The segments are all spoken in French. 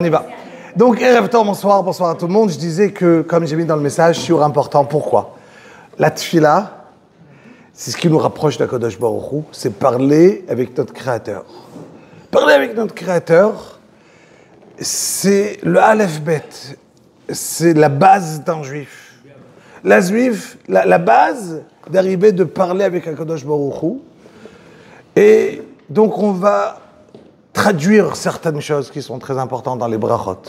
On y va. Donc, Erev Tov, bonsoir à tout le monde. Je disais que, comme j'ai mis dans le message, c'est important. Pourquoi? La tfila, c'est ce qui nous rapproche d'Akadosh Baruch Hu, c'est parler avec notre Créateur. Parler avec notre Créateur, c'est le Aleph Bet, c'est la base d'un juif. La base d'arriver de parler avec Akadosh Baruch Hu. Et donc, on va traduire certaines choses qui sont très importantes dans les brachot.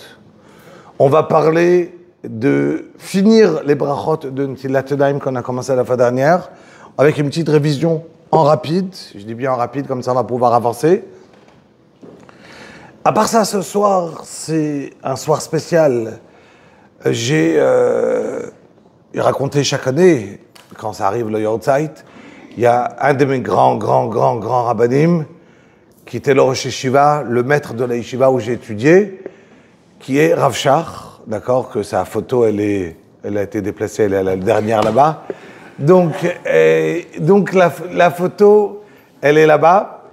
On va parler de finir les brachot de Netilat Yadayim qu'on a commencé la fois dernière, avec une petite révision en rapide. Je dis bien en rapide, comme ça on va pouvoir avancer. À part ça, ce soir, c'est un soir spécial. J'ai raconté chaque année, quand ça arrive le Yortzeit, il y a un de mes grands rabbanim, qui était le Rosh Yeshiva, le maître de la Yeshiva où j'ai étudié, qui est Rav Shach, d'accord, que sa photo, elle a été déplacée, elle est la dernière là-bas. Donc la photo, elle est là-bas.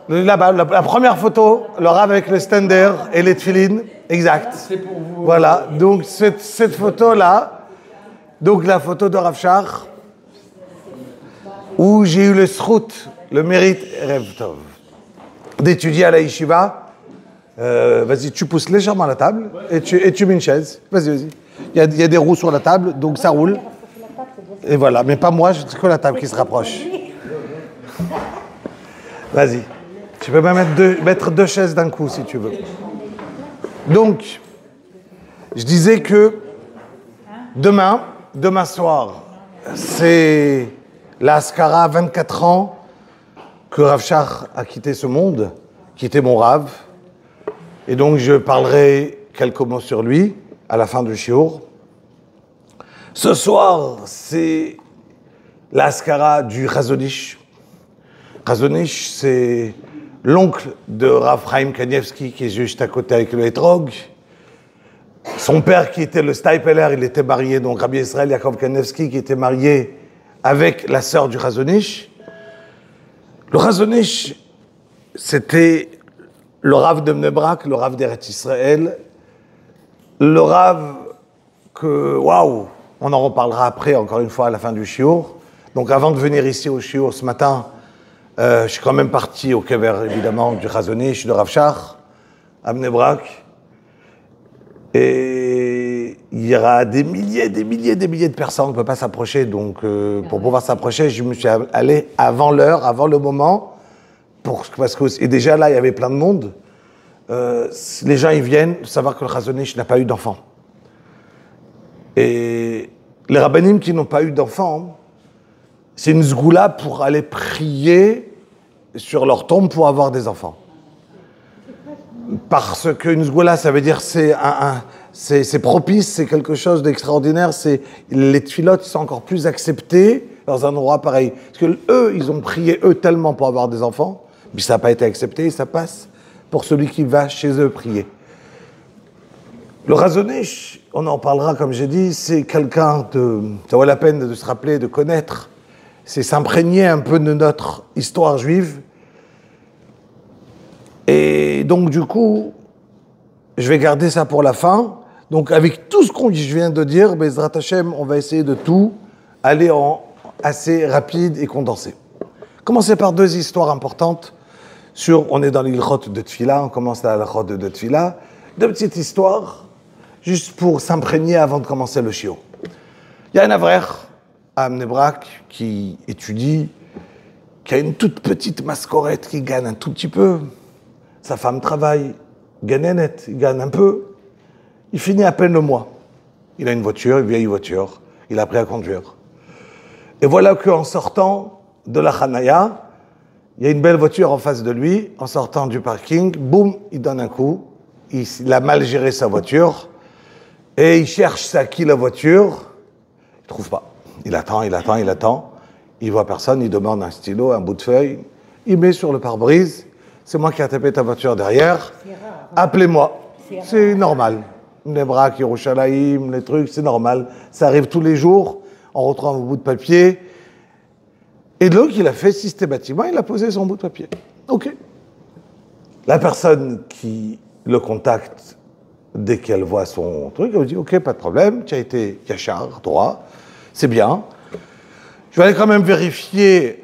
Là-bas, la première photo, le Rav avec le stander et les tefilines, exact. C'est pour vous. Voilà, donc cette photo-là, donc la photo de Rav Shach, où j'ai eu le zchut, le mérite, Erev Tov, d'étudier à la yeshiva. Vas-y, tu pousses légèrement la table et tu mets une chaise. Vas-y. Il y a des roues sur la table, donc ça roule. Et voilà, mais pas moi, c'est que la table qui se rapproche. Vas-y. Tu peux même mettre deux chaises d'un coup si tu veux. Donc, je disais que demain soir, c'est la Askara, 24 ans, que Rav Shach a quitté ce monde, quitté mon Rav. Et donc, je parlerai quelques mots sur lui à la fin du shiur. Ce soir, c'est l'Askara du Chazon Ish. Chazon Ish, c'est l'oncle de Rav Chaim Kanievski, qui est juste à côté avec le Etrog. Son père, qui était le Staipeler, il était marié, donc Rabbi Israël Yaakov Kanievski, qui était marié avec la sœur du Chazon Ish. Le Chazon Ish, c'était le Rav de Bnei Brak, le Rav d'Eretz Israël, le Rav que, waouh, on en reparlera après, encore une fois, à la fin du shiur. Donc avant de venir ici au shiur ce matin, je suis quand même parti au kever, évidemment, du Chazon Ish, de Rav Shach, à Bnei Brak. Et il y aura des milliers de personnes, on ne peut pas s'approcher. Donc, pour pouvoir s'approcher, je me suis allé avant l'heure, avant le moment, parce que et déjà là, il y avait plein de monde. Les gens, ils viennent savoir que le Chazon Ish n'a pas eu d'enfant. Et les rabbanim qui n'ont pas eu d'enfant, c'est une zgoula pour aller prier sur leur tombe pour avoir des enfants. Parce qu'une zgoula, ça veut dire c'est propice, c'est quelque chose d'extraordinaire. Les tfilotes sont encore plus acceptés dans un endroit pareil. Parce que eux, ils ont prié tellement pour avoir des enfants, mais ça n'a pas été accepté, ça passe pour celui qui va chez eux prier. Le Chazon Ish, on en parlera comme j'ai dit, c'est quelqu'un ça vaut la peine de se rappeler, de connaître, c'est s'imprégner un peu de notre histoire juive. Et donc, du coup, je vais garder ça pour la fin. Donc, avec tout ce que je viens de dire, Bezrat Hashem, on va essayer de tout aller en assez rapide et condensé. Commencer par deux histoires importantes. On est dans l'ilchot de Tfila, on commence la l'ilchot de Tfila. Deux petites histoires, juste pour s'imprégner avant de commencer le shiur. Il y a un avrer à Bnei Brak qui étudie, qui a une toute petite mascorette qui gagne un tout petit peu. Sa femme travaille, gagne net, il gagne un peu. Il finit à peine le mois. Il a une voiture, une vieille voiture. Il a appris à conduire. Et voilà qu'en sortant de la Hanaya, il y a une belle voiture en face de lui. En sortant du parking, boum, il donne un coup. Il a mal géré sa voiture. Et il cherche ça qui la voiture. Il ne trouve pas. Il attend. Il voit personne. Il demande un stylo, un bout de feuille. Il met sur le pare-brise. C'est moi qui ai tapé ta voiture derrière. Appelez-moi. C'est normal. Les Brak, Yerushalayim, les trucs, c'est normal. Ça arrive tous les jours. On retrouve un bout de papier. Et donc, il a fait systématiquement, il a posé son bout de papier. OK. La personne qui le contacte dès qu'elle voit son truc. Elle me dit, ok, pas de problème, tu as été yachar, droit, c'est bien. Je vais aller quand même vérifier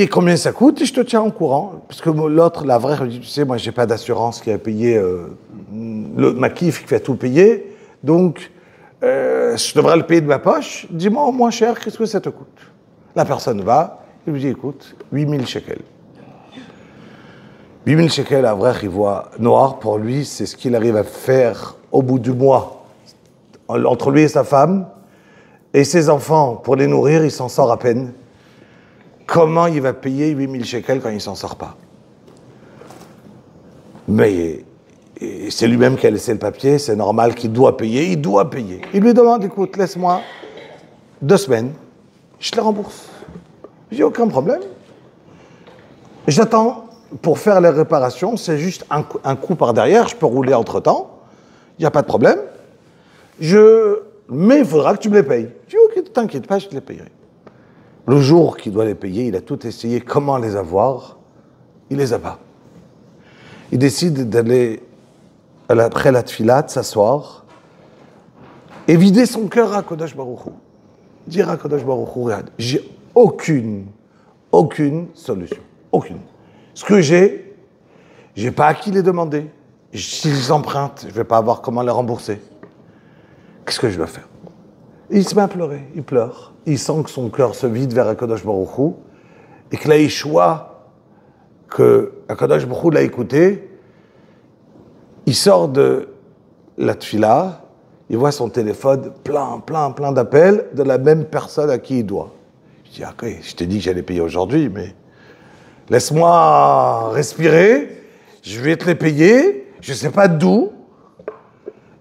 combien ça coûte et je te tiens au courant. Parce que l'autre, la vraie, elle me dit, tu sais, moi, j'ai pas d'assurance qui a payé, ma kiff qui fait tout payer. Donc, je devrais le payer de ma poche. Dis-moi au moins cher, qu'est-ce que ça te coûte? La personne va, il lui dit, écoute, 8000 shekels. 8000 shekels, un vrai, il voit noir. Pour lui, c'est ce qu'il arrive à faire au bout du mois. Entre lui et sa femme, et ses enfants, pour les nourrir, il s'en sort à peine. Comment il va payer 8000 shekels quand il ne s'en sort pas? Mais c'est lui-même qui a laissé le papier, c'est normal qu'il doit payer, il doit payer. Il lui demande, écoute, laisse-moi 2 semaines, je te les rembourse. Je dis, aucun problème. J'attends pour faire les réparations, c'est juste un coup par derrière, je peux rouler entre-temps, il n'y a pas de problème. Mais il faudra que tu me les payes. Je dis, ok, t'inquiète pas, je te les payerai. Le jour qu'il doit les payer, il a tout essayé, comment les avoir, il les a pas. Il décide d'aller, après la tfila, de s'asseoir, et vider son cœur à Kodesh Baruch Hu. Dire à Kodesh Baruch Hu, regarde, j'ai aucune solution. Aucune. Ce que j'ai pas à qui les demander. S'ils empruntent, je vais pas avoir comment les rembourser. Qu'est-ce que je dois faire? Et il se met à pleurer, il pleure. Il sent que son cœur se vide vers Akadosh Baruch Hu, et que l'Aïchoua, que Akadosh Baruch Hu l'a écouté, il sort de la tfila, il voit son téléphone plein d'appels de la même personne à qui il doit. Je dis, ok, je t'ai dit que j'allais payer aujourd'hui, mais laisse-moi respirer, je vais te les payer, je ne sais pas d'où,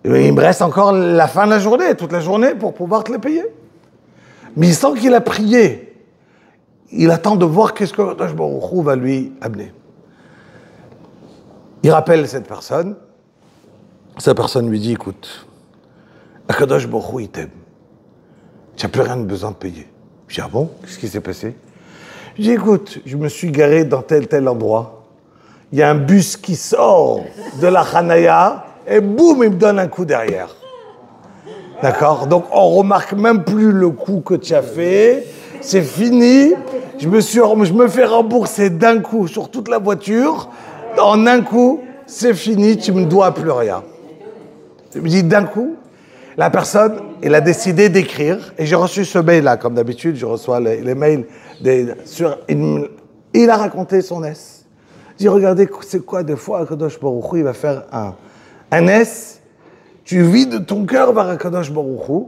et il me reste encore la fin de la journée, toute la journée pour pouvoir te les payer. Mais il sent qu'il a prié. Il attend de voir qu'est-ce que Akadosh Baruch Hu va lui amener. Il rappelle cette personne. Cette personne lui dit, écoute, Akadosh Baruch Hu, il t'aime. Tu n'as plus rien de besoin de payer. Je dis, ah bon? Qu'est-ce qui s'est passé? Je dis, écoute, je me suis garé dans tel endroit. Il y a un bus qui sort de la Hanaya et boum, il me donne un coup derrière. D'accord? Donc, on remarque même plus le coup que tu as fait. C'est fini. Je me fais rembourser d'un coup sur toute la voiture. En un coup, c'est fini, tu me dois plus rien. Je me dis, d'un coup, la personne, elle a décidé d'écrire. Et j'ai reçu ce mail-là, comme d'habitude, je reçois les mails. Il a raconté son S. Je dis, regardez, c'est quoi des fois, Akadosh Baruch Hu, il va faire un S. Tu vides ton cœur vers Akadosh Baruch Hu,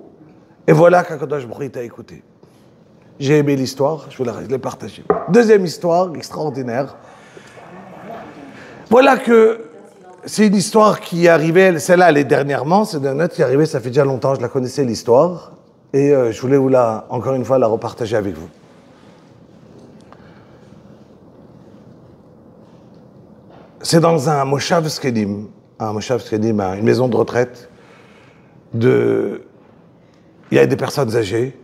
et voilà qu'Akadosh Baruch Hu t'a écouté. J'ai aimé l'histoire, je l'ai partagée. Deuxième histoire extraordinaire. Voilà que c'est une histoire qui est arrivée, celle-là elle est dernièrement, c'est une autre qui est arrivée, ça fait déjà longtemps, je la connaissais l'histoire, et je voulais encore une fois la repartager avec vous. C'est dans un Moshav Skedim, une maison de retraite. Il y a des personnes âgées.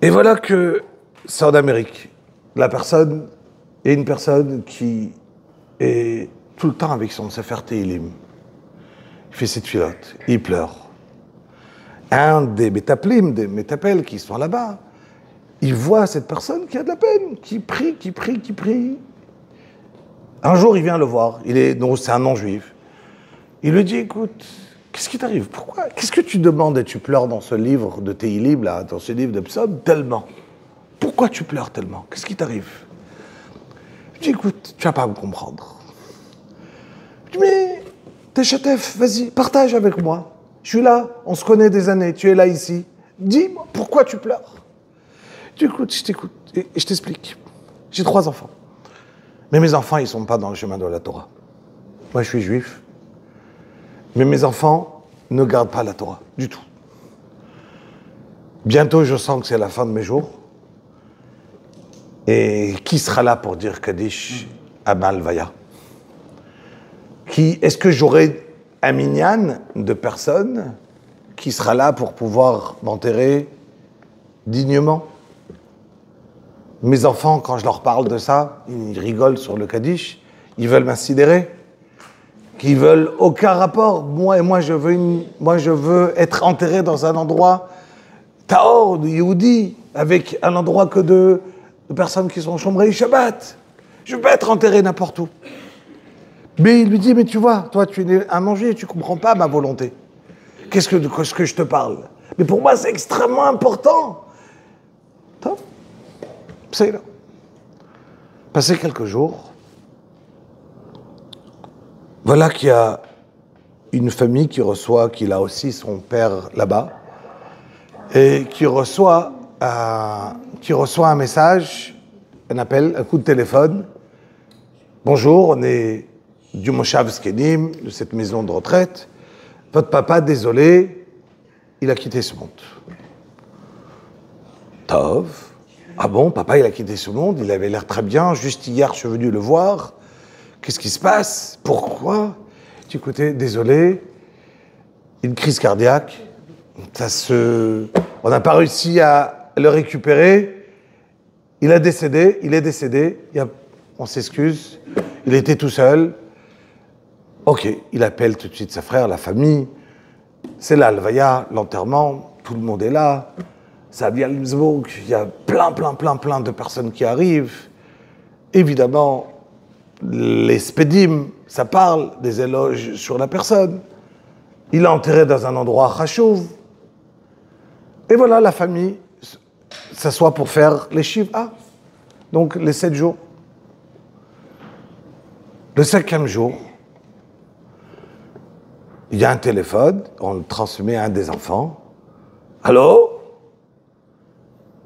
Et voilà que c'est en Amérique. Il y a une personne qui est tout le temps avec son Sefer Tehillim. Il fait ses tfilotes, il pleure. Un des métapels qui sont là-bas, il voit cette personne qui a de la peine, qui prie. Un jour, il vient le voir, c'est un non-juif. Il lui dit, écoute, qu'est-ce qui t'arrive? Pourquoi? Qu'est-ce que tu demandes et tu pleures dans ce livre de Tehillim, là, dans ce livre de psaumes, tellement? Pourquoi tu pleures tellement? Qu'est-ce qui t'arrive? Je dis, écoute, tu vas pas me comprendre. Je dis, mais t'es chatef, vas-y, partage avec moi. Je suis là, on se connaît des années, tu es là ici. Dis-moi, pourquoi tu pleures? Je dis, écoute, je t'écoute et je t'explique. J'ai 3 enfants. Mais mes enfants, ils ne sont pas dans le chemin de la Torah. Moi, je suis juif. Mais mes enfants ne gardent pas la Torah, du tout. Bientôt, je sens que c'est la fin de mes jours. Et qui sera là pour dire Kaddish à Malvaya? Est-ce que j'aurai un minyan de personnes qui sera là pour pouvoir m'enterrer dignement? Mes enfants, quand je leur parle de ça, ils rigolent sur le Kaddish, ils veulent m'incidérer. qui veulent aucun rapport. Moi, je veux être enterré dans un endroit Taor, de Yehudi, avec un endroit que de personnes qui sont Shomrei Shabbat. Je veux pas être enterré n'importe où. Mais il lui dit, mais tu vois, toi, tu es un ange, tu comprends pas ma volonté. Qu'est-ce que je te parle? Mais pour moi, c'est extrêmement important. C'est là. Passé quelques jours, voilà qu'il y a une famille qui a aussi son père là-bas, et qui reçoit un message, un appel, un coup de téléphone. Bonjour, on est du Moshav Zkenim, de cette maison de retraite. Votre papa, désolé, il a quitté ce monde. Tov. Ah bon, papa, il a quitté ce monde, il avait l'air très bien, juste hier, je suis venu le voir. Qu'est-ce qui se passe? Pourquoi? Écoutez, désolé, une crise cardiaque, on n'a pas réussi à le récupérer, il est décédé, on s'excuse, il était tout seul. Ok, il appelle tout de suite sa frère, la famille, c'est là, l'Alvaya, l'enterrement, tout le monde est là, ça vient à Limsbourg, il y a plein de personnes qui arrivent. Évidemment, les spédim, ça parle des éloges sur la personne. Il est enterré dans un endroit chachouv. Et voilà, la famille s'assoit pour faire les Shiva. Donc, les 7 jours. Le 5e jour, il y a un téléphone, on le transmet à un des enfants. Allô?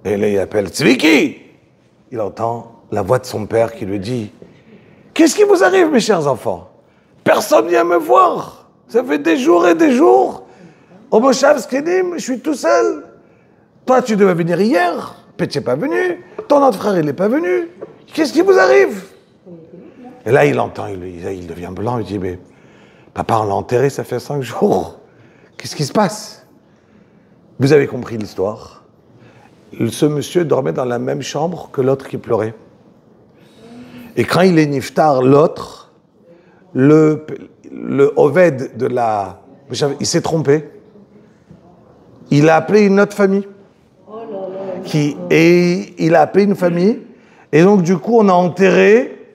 Et là, il appelle Tzviki. Il entend la voix de son père qui lui dit: qu'est-ce qui vous arrive, mes chers enfants? Personne vient me voir. Ça fait des jours et des jours. Au Moshav Zkenim, je suis tout seul. Toi, tu devais venir hier. Pet n'est pas venu. Ton autre frère, il n'est pas venu. Qu'est-ce qui vous arrive? Et là, il entend, il devient blanc. Il dit: mais papa, on l'a enterré, ça fait 5 jours. Qu'est-ce qui se passe? Vous avez compris l'histoire. Ce monsieur dormait dans la même chambre que l'autre qui pleurait. Et quand il est niftar, l'autre, le Oved de la... Il s'est trompé. Il a appelé une autre famille. Et il a appelé une famille. Et donc, du coup, on a enterré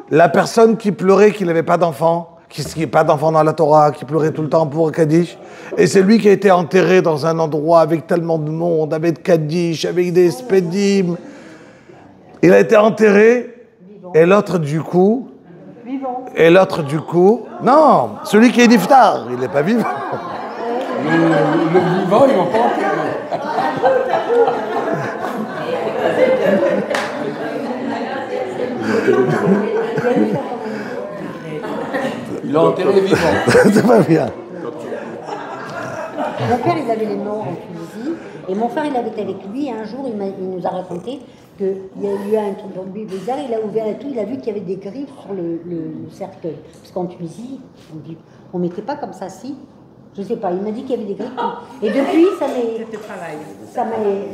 la personne qui pleurait, qui n'avait pas d'enfant, qui n'a pas d'enfant dans la Torah, qui pleurait tout le temps pour Kaddish. Et c'est lui qui a été enterré dans un endroit avec tellement de monde, avec Kaddish, avec des spédim. Il a été enterré. Et l'autre du coup, non, celui qui est niftar, il n'est pas vivant. Le vivant, ils vont pas enterrer. Il l'a enterré vivant. C'est pas bien. Mon père, il avait les morts en Tunisie, et mon frère, il avait été avec lui, et un jour, il nous a raconté qu'il y a eu un truc dans le bizarre, il a ouvert et tout, il a vu qu'il y avait des griffes sur le cercueil. Parce qu'en Tunisie, on ne mettait pas comme ça, si. Je ne sais pas, il m'a dit qu'il y avait des griffes. Et depuis,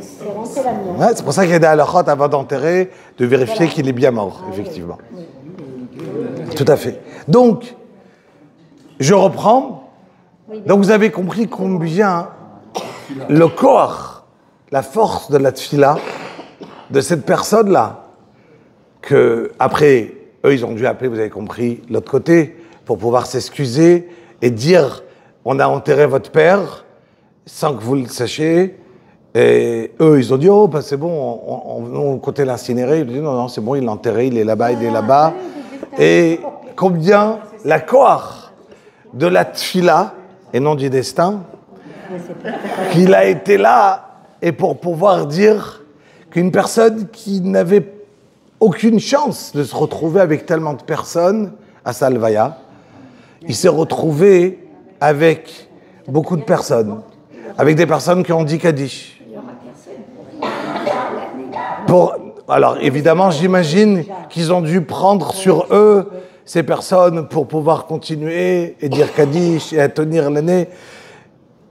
c'est rentré la mienne. Ouais, c'est pour ça qu'il y a des halachot avant d'enterrer, de vérifier qu'il est bien mort, effectivement. Oui. Tout à fait. Donc, je reprends. Donc, vous avez compris combien le corps, la force de la tfila, de cette personne-là, que après, eux, ils ont dû appeler, vous avez compris, l'autre côté, pour pouvoir s'excuser et dire: on a enterré votre père, sans que vous le sachiez. Et eux, ils ont dit: oh, bah, c'est bon, on comptait l'incinérer. Ils ont dit: non, c'est bon, il l'a enterré, il est là-bas. Et combien la koach de la tfila, et non du destin, qu'il a été là, et pour pouvoir dire qu'une personne qui n'avait aucune chance de se retrouver avec tellement de personnes à Salvaya, il s'est retrouvé avec beaucoup de personnes, avec des personnes qui ont dit Kaddish. Alors évidemment, j'imagine qu'ils ont dû prendre sur eux ces personnes pour pouvoir continuer et dire Kaddish et à tenir l'année.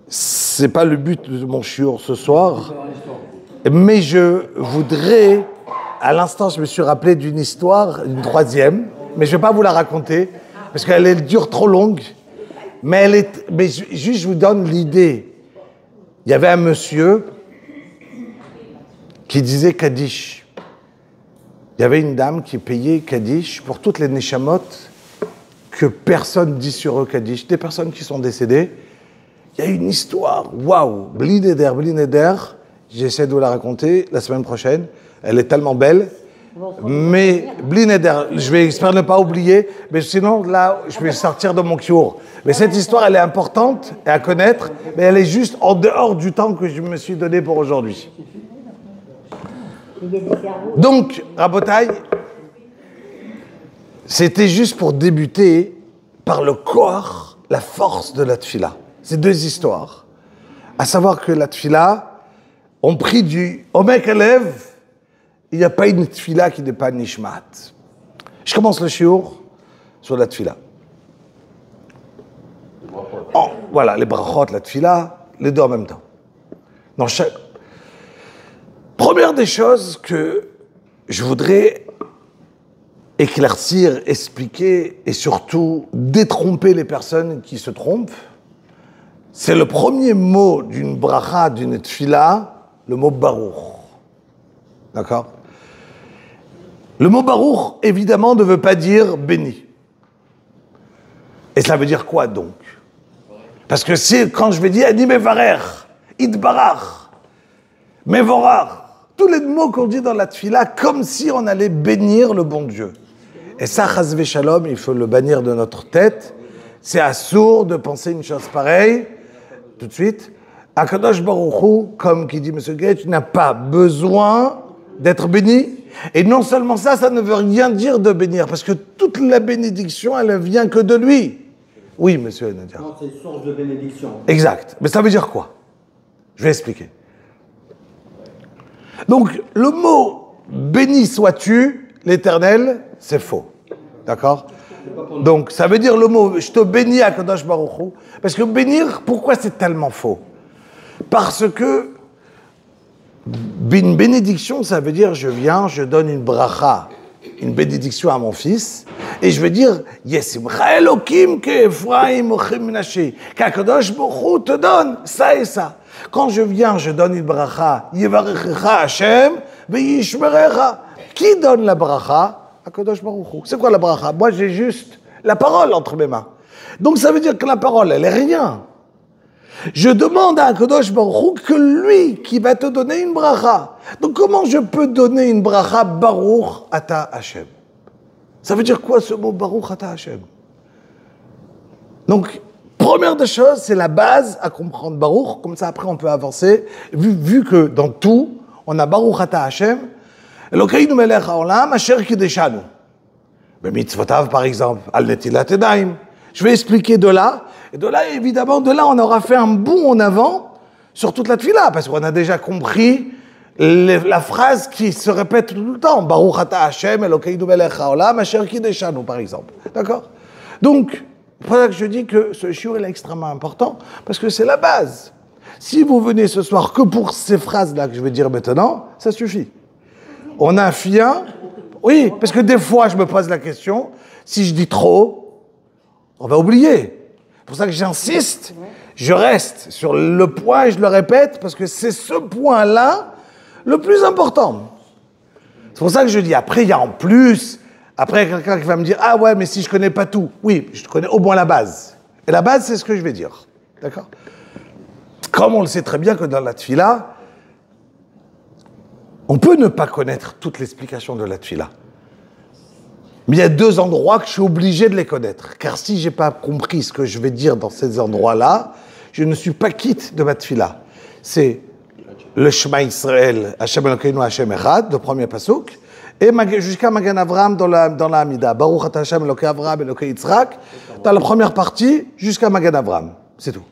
C'est pas le but de mon shiur ce soir, mais je voudrais, à l'instant, je me suis rappelé d'une histoire, une troisième, mais je vais pas vous la raconter, parce qu'elle dure trop longue. Mais juste, je vous donne l'idée. Il y avait un monsieur qui disait Kaddish. Il y avait une dame qui payait Kaddish pour toutes les neshamot que personne dit sur eux Kaddish, des personnes qui sont décédées. Il y a une histoire, waouh, Bli Neder, j'essaie de vous la raconter la semaine prochaine. Elle est tellement belle. Mais Bli Neder, j'espère ne pas oublier, mais sinon là, je vais sortir de mon kiour. Mais cette histoire, elle est importante à connaître, mais elle est juste en dehors du temps que je me suis donné pour aujourd'hui. Donc, Rabotai, c'était juste pour débuter par le corps, la force de la tfila. C'est deux histoires. À savoir que la tfila, on prie du Omek Alev, il n'y a pas une tfila qui n'est pas nishmat. Je commence le shiur sur la tfila. Oh, voilà, les brachot, la tfila, les deux en même temps. Dans chaque... Première des choses que je voudrais éclaircir, expliquer et surtout détromper les personnes qui se trompent, c'est le premier mot d'une bracha, d'une tfila, le mot baruch. D'accord? Le mot baruch, évidemment, ne veut pas dire béni. Et ça veut dire quoi donc? Parce que c'est quand je vais dire Ani mevarer, idbarach, mevorar, tous les mots qu'on dit dans la tfila, comme si on allait bénir le bon Dieu. Et ça, chas shalom, il faut le bannir de notre tête. C'est assourd de penser une chose pareille. Tout de suite, Akadosh Baruch Hu, comme qui dit M. Gage, n'a pas besoin d'être béni. Et non seulement ça, ça ne veut rien dire de bénir, parce que toute la bénédiction, elle ne vient que de lui. Oui, monsieur Nadia. Non, c'est une source de bénédiction. Exact. Mais ça veut dire quoi? Je vais expliquer. Donc, le mot « béni sois-tu, l'Éternel », c'est faux. D'accord? Donc, ça veut dire le mot « je te bénis à Kadosh Baruch Hu ». Parce que bénir, pourquoi c'est tellement faux? Parce que une bénédiction, ça veut dire je viens, je donne une bracha, une bénédiction à mon fils, et je veux dire « Yesimcha Elokim ke'Ephraim ochem Menashe » qu'Akadosh Baruch Hu te donne ça et ça. Quand je viens, je donne une bracha, Yevarechecha Hashem ve'yishmerecha. Qui donne la bracha? Akadosh Baruch Hu. C'est quoi la bracha? Moi, j'ai juste la parole entre mes mains. Donc, ça veut dire que la parole, elle est rien. Je demande à Akadosh Baruch Hu que lui qui va te donner une bracha. Donc, comment je peux donner une bracha Baruch Ata Hashem? Ça veut dire quoi ce mot Baruch Ata Hashem? Donc, première des choses, c'est la base à comprendre Baruch. Comme ça, après, on peut avancer. Vu que dans tout, on a Baruch Ata Hashem. Elokeinu melech haolam asher kideshanu. Bemitzvotav, par exemple, al netilat yadayim. Je vais expliquer de là. Et de là, évidemment, de là, on aura fait un bond en avant sur toute la tefila, parce qu'on a déjà compris la phrase qui se répète tout le temps. Baruch ata Hashem, Elokeinu melech haolam asher kideshanu, par exemple. D'accord? Donc, c'est pour ça que je dis que ce shiur est extrêmement important, parce que c'est la base. Si vous venez ce soir que pour ces phrases-là que je vais dire maintenant, ça suffit. On a un fien, oui, parce que des fois je me pose la question, si je dis trop, on va oublier. C'est pour ça que j'insiste, je reste sur le point et je le répète, parce que c'est ce point-là le plus important. C'est pour ça que je dis, après il y a en plus, après quelqu'un qui va me dire, ah ouais, mais si je connais pas tout, oui, je connais au moins la base. Et la base, c'est ce que je vais dire, d'accord? Comme on le sait très bien que dans la tfila, on peut ne pas connaître toute l'explication de la tfila. Mais il y a deux endroits que je suis obligé de les connaître. Car si je n'ai pas compris ce que je vais dire dans ces endroits-là, je ne suis pas quitte de ma tfila. C'est le Shema Israël, Hashem Elokeinu Hashem Echad, le premier pasuk, et jusqu'à Magan Avram dans la Amida. Baruch ata Hashem Elokei Avram Elokei Yitzhak, dans la première partie, jusqu'à Magan Avram. C'est tout.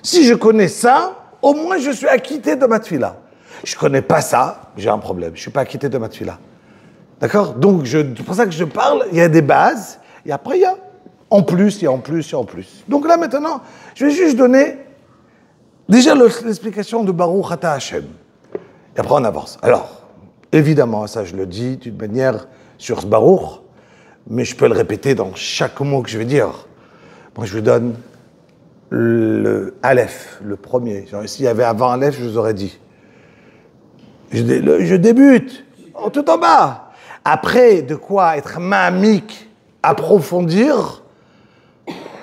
Si je connais ça, au moins je suis acquitté de ma tfila. Je ne connais pas ça, j'ai un problème. Je ne suis pas acquitté de ma tfila. D'accord? Donc, c'est pour ça que je parle, il y a des bases, et après, il y a en plus, il y a en plus, il y a en plus. Donc là, maintenant, je vais juste donner déjà l'explication de Baruch ata Hashem. Et après, on avance. Alors, évidemment, ça, je le dis d'une manière sur ce Baruch, mais je peux le répéter dans chaque mot que je vais dire. Moi, je vous donne le Aleph, le premier. S'il y avait avant Aleph, je vous aurais dit. Je débute, tout en bas. Après, de quoi être ma'amik, approfondir,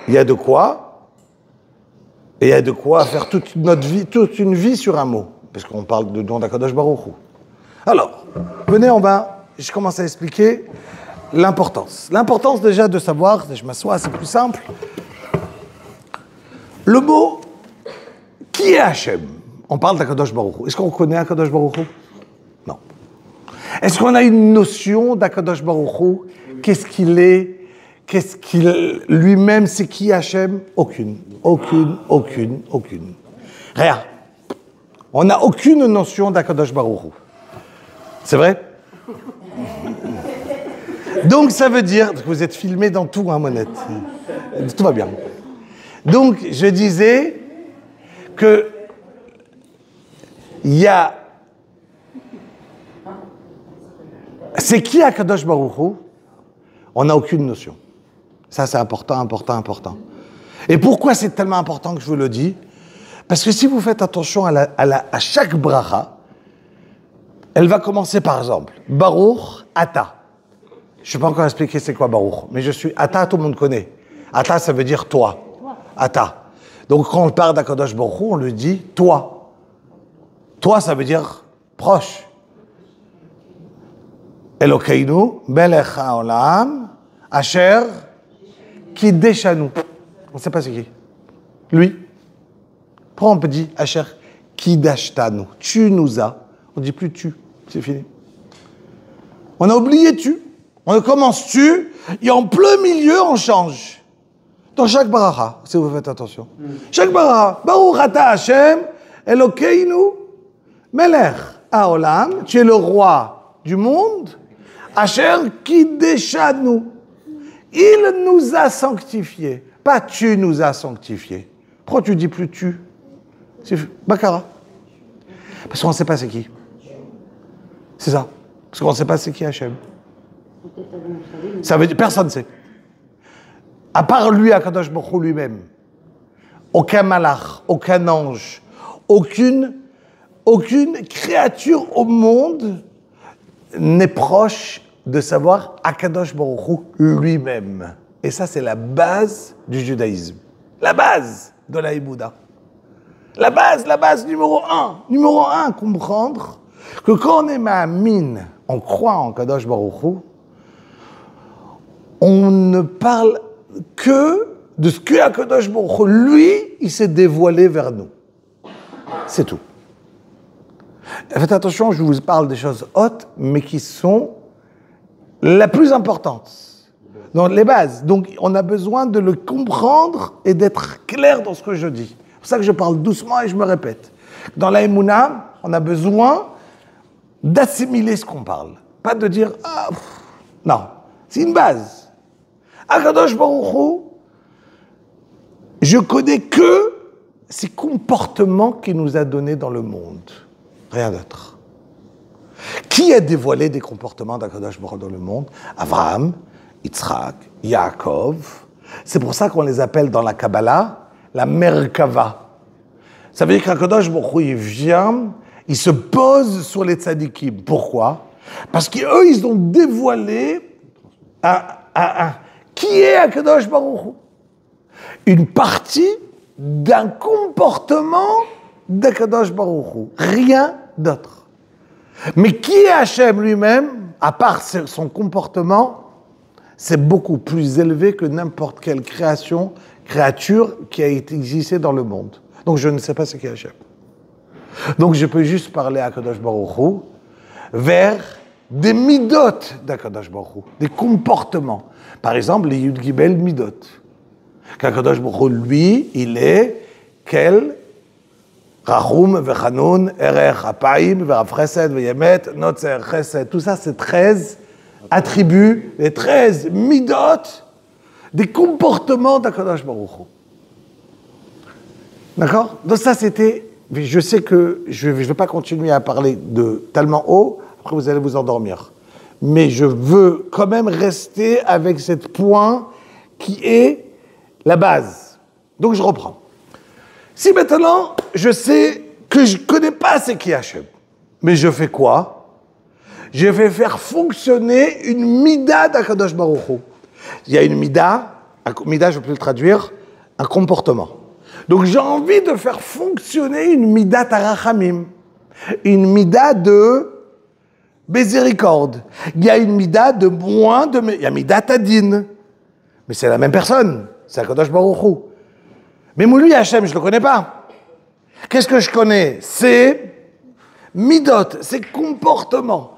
il y a de quoi. Et il y a de quoi faire toute une vie sur un mot. Parce qu'on parle de don d'Akadosh Baruch Hu. Alors, venez, je commence à expliquer l'importance. L'importance déjà de savoir, je m'assois, c'est plus simple. Le mot, qui est Hachem? On parle d'Akadosh Baruch Hu. Est-ce qu'on connaît Akadosh Baruch Hu? Non. Est-ce qu'on a une notion d'Akadosh Baruch Hu? Qu'est-ce qu'il est? Qu'est-ce qu'il lui-même? C'est qui Hachem? Aucune. Rien. On n'a aucune notion d'Akadosh Baruch Hu. C'est vrai? Donc ça veut dire que vous êtes filmé dans tout, hein, Monette. Tout va bien. Donc je disais que il y a... C'est qui Akadosh Baruch Hu? On n'a aucune notion. Ça c'est important. Et pourquoi c'est tellement important que je vous le dis? Parce que si vous faites attention à chaque bracha, elle va commencer par exemple, Baruch Ata. Je ne sais pas encore expliquer c'est quoi Baruch, mais je suis Ata, tout le monde connaît. Ata, ça veut dire toi. Ata. Donc quand on parle d'Akadosh Baruch Hu, on lui dit toi. Toi, ça veut dire proche. Elokeinu, Melech haolam, Asher, Kideshanu. On ne sait pas c'est qui. Lui. Pourquoi on peut dire Asher, Kidashtanu? Tu nous as. On ne dit plus tu. C'est fini. On a oublié tu. On commence tu, et en plein milieu, on change. Dans chaque baracha, si vous faites attention. Chaque baracha, Baruch Ata Hashem, Elokeinu, Melech haolam, tu es le roi du monde, Asher Kideshanu. Il nous a sanctifiés. Pas tu nous as sanctifiés. Pourquoi tu dis plus tu? C'est Bakara. Parce qu'on ne sait pas c'est qui. C'est ça. Parce qu'on ne sait pas c'est qui Hachem. Ça veut dire personne ne sait. À part lui, Akadosh Baruch Hu lui-même. Aucun malach, aucun ange, aucune créature au monde n'est proche de savoir Akadosh Baruch Hu lui-même. Et ça, c'est la base du judaïsme. La base de la Hibouda. La base numéro un, comprendre que quand on est ma'amine, on croit en Kadosh Baruch Hu, on ne parle que de ce que Kadosh Baruch Hu, lui, il s'est dévoilé vers nous. C'est tout. Faites attention, je vous parle des choses hautes, mais qui sont la plus importante. Dans les bases. Donc, on a besoin de le comprendre et d'être clair dans ce que je dis. C'est pour ça que je parle doucement et je me répète. Dans la Emouna, on a besoin d'assimiler ce qu'on parle. Pas de dire, non, c'est une base. Akadosh Baruch Hu, je connais que ces comportements qu'il nous a donnés dans le monde. Rien d'autre. Qui a dévoilé des comportements d'Akadosh Baruch Hu dans le monde? Abraham, Yitzhak, Yaakov. C'est pour ça qu'on les appelle dans la Kabbalah la Merkava. Ça veut dire qu'Akadosh Baruch Hu, il vient, il se pose sur les tzadikim. Pourquoi? Parce qu'eux, ils ont dévoilé qui est Akadosh Baruch Hu? Une partie d'un comportement d'Akadosh Baruch Hu. Rien d'autre. Mais qui est Hachem lui-même, à part son comportement, c'est beaucoup plus élevé que n'importe quelle créature qui a existé dans le monde. Donc je ne sais pas ce qu'est Hachem. Donc je peux juste parler à Akadosh Baruch Hu vers des midot d'Akadosh Baruch Hu, des comportements. Par exemple, les Yud Gimel midot. Qu'Akadosh Baruch Hu, lui, il est quel Rachum, Vechanun, Erech, Apayim, Verav Chesed, Veyemet, Notzer, Chesed. Tout ça, c'est 13 attributs, les 13 midot des comportements d'Akadosh Baruch Hu. D'accord? Donc ça, c'était... Je sais que je ne vais pas continuer à parler de tellement haut, après vous allez vous endormir. mais je veux quand même rester avec cette point qui est la base. Donc je reprends. Si maintenant, je sais que je ne connais pas c'est qui Hachem, mais je fais quoi? Je vais faire fonctionner une mida d'Akadosh Baruch Hu. Il y a une mida, je peux le traduire, un comportement. Donc j'ai envie de faire fonctionner une mida tarachamim, une mida de miséricorde. Il y a une mida de moins de... Il y a mida tadine, mais c'est la même personne, c'est Akadosh Baruch Hu. Mais lui, Hachem, je ne le connais pas. Qu'est-ce que je connais? C'est midot, c'est comportement.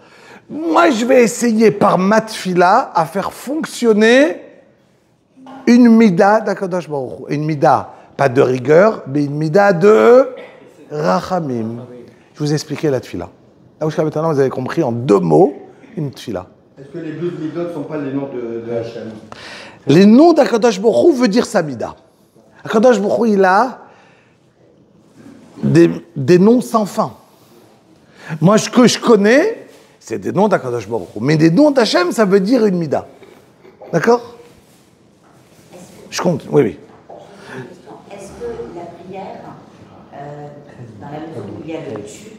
Moi, je vais essayer par ma tfila à faire fonctionner une mida d'Akadosh Baruch Hu. Une mida, pas de rigueur, mais une mida de rachamim. Je vous ai expliqué la tfila. Là où jusqu'à maintenant, vous avez compris en 2 mots une tfila. Est-ce que les 12 midot ne sont pas les noms de Hachem? Les noms d'Akadosh Baruch Hu veut dire sa mida. Akadosh Baruch Hu, il a des noms sans fin. Moi, ce que je connais, c'est des noms d'Akadosh Baruch Hu. Mais des noms d'Hachem, ça veut dire une mida. D'accord? Je compte, oui. Est-ce que la prière, dans la mesure où il y a le tu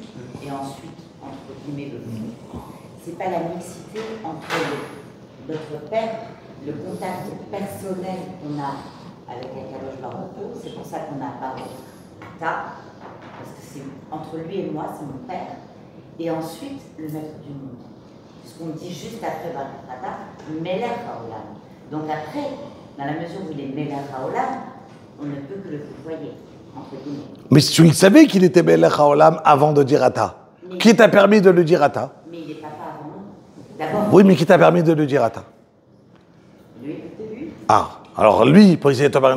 et ensuite, entre guillemets, le vous, c'est pas la mixité entre notre Père, le contact personnel qu'on a avec Akadosh Baruch Hu, c'est pour ça qu'on a parlé Ta, parce que c'est entre lui et moi, c'est mon Père, et ensuite le maître du monde. Puisqu'on dit juste après Baruch Melech Haolam. Donc après, dans la mesure où il est Melech Haolam, on ne peut que le vouvoyer, entre guillemets. Mais tu savais qu'il était Melech Haolam avant de dire Ata. Qui t'a permis de le dire Ata? Mais il est papa avant nous. D'abord. Oui, mais qui t'a permis de le dire Ata? Lui. Ah, alors lui,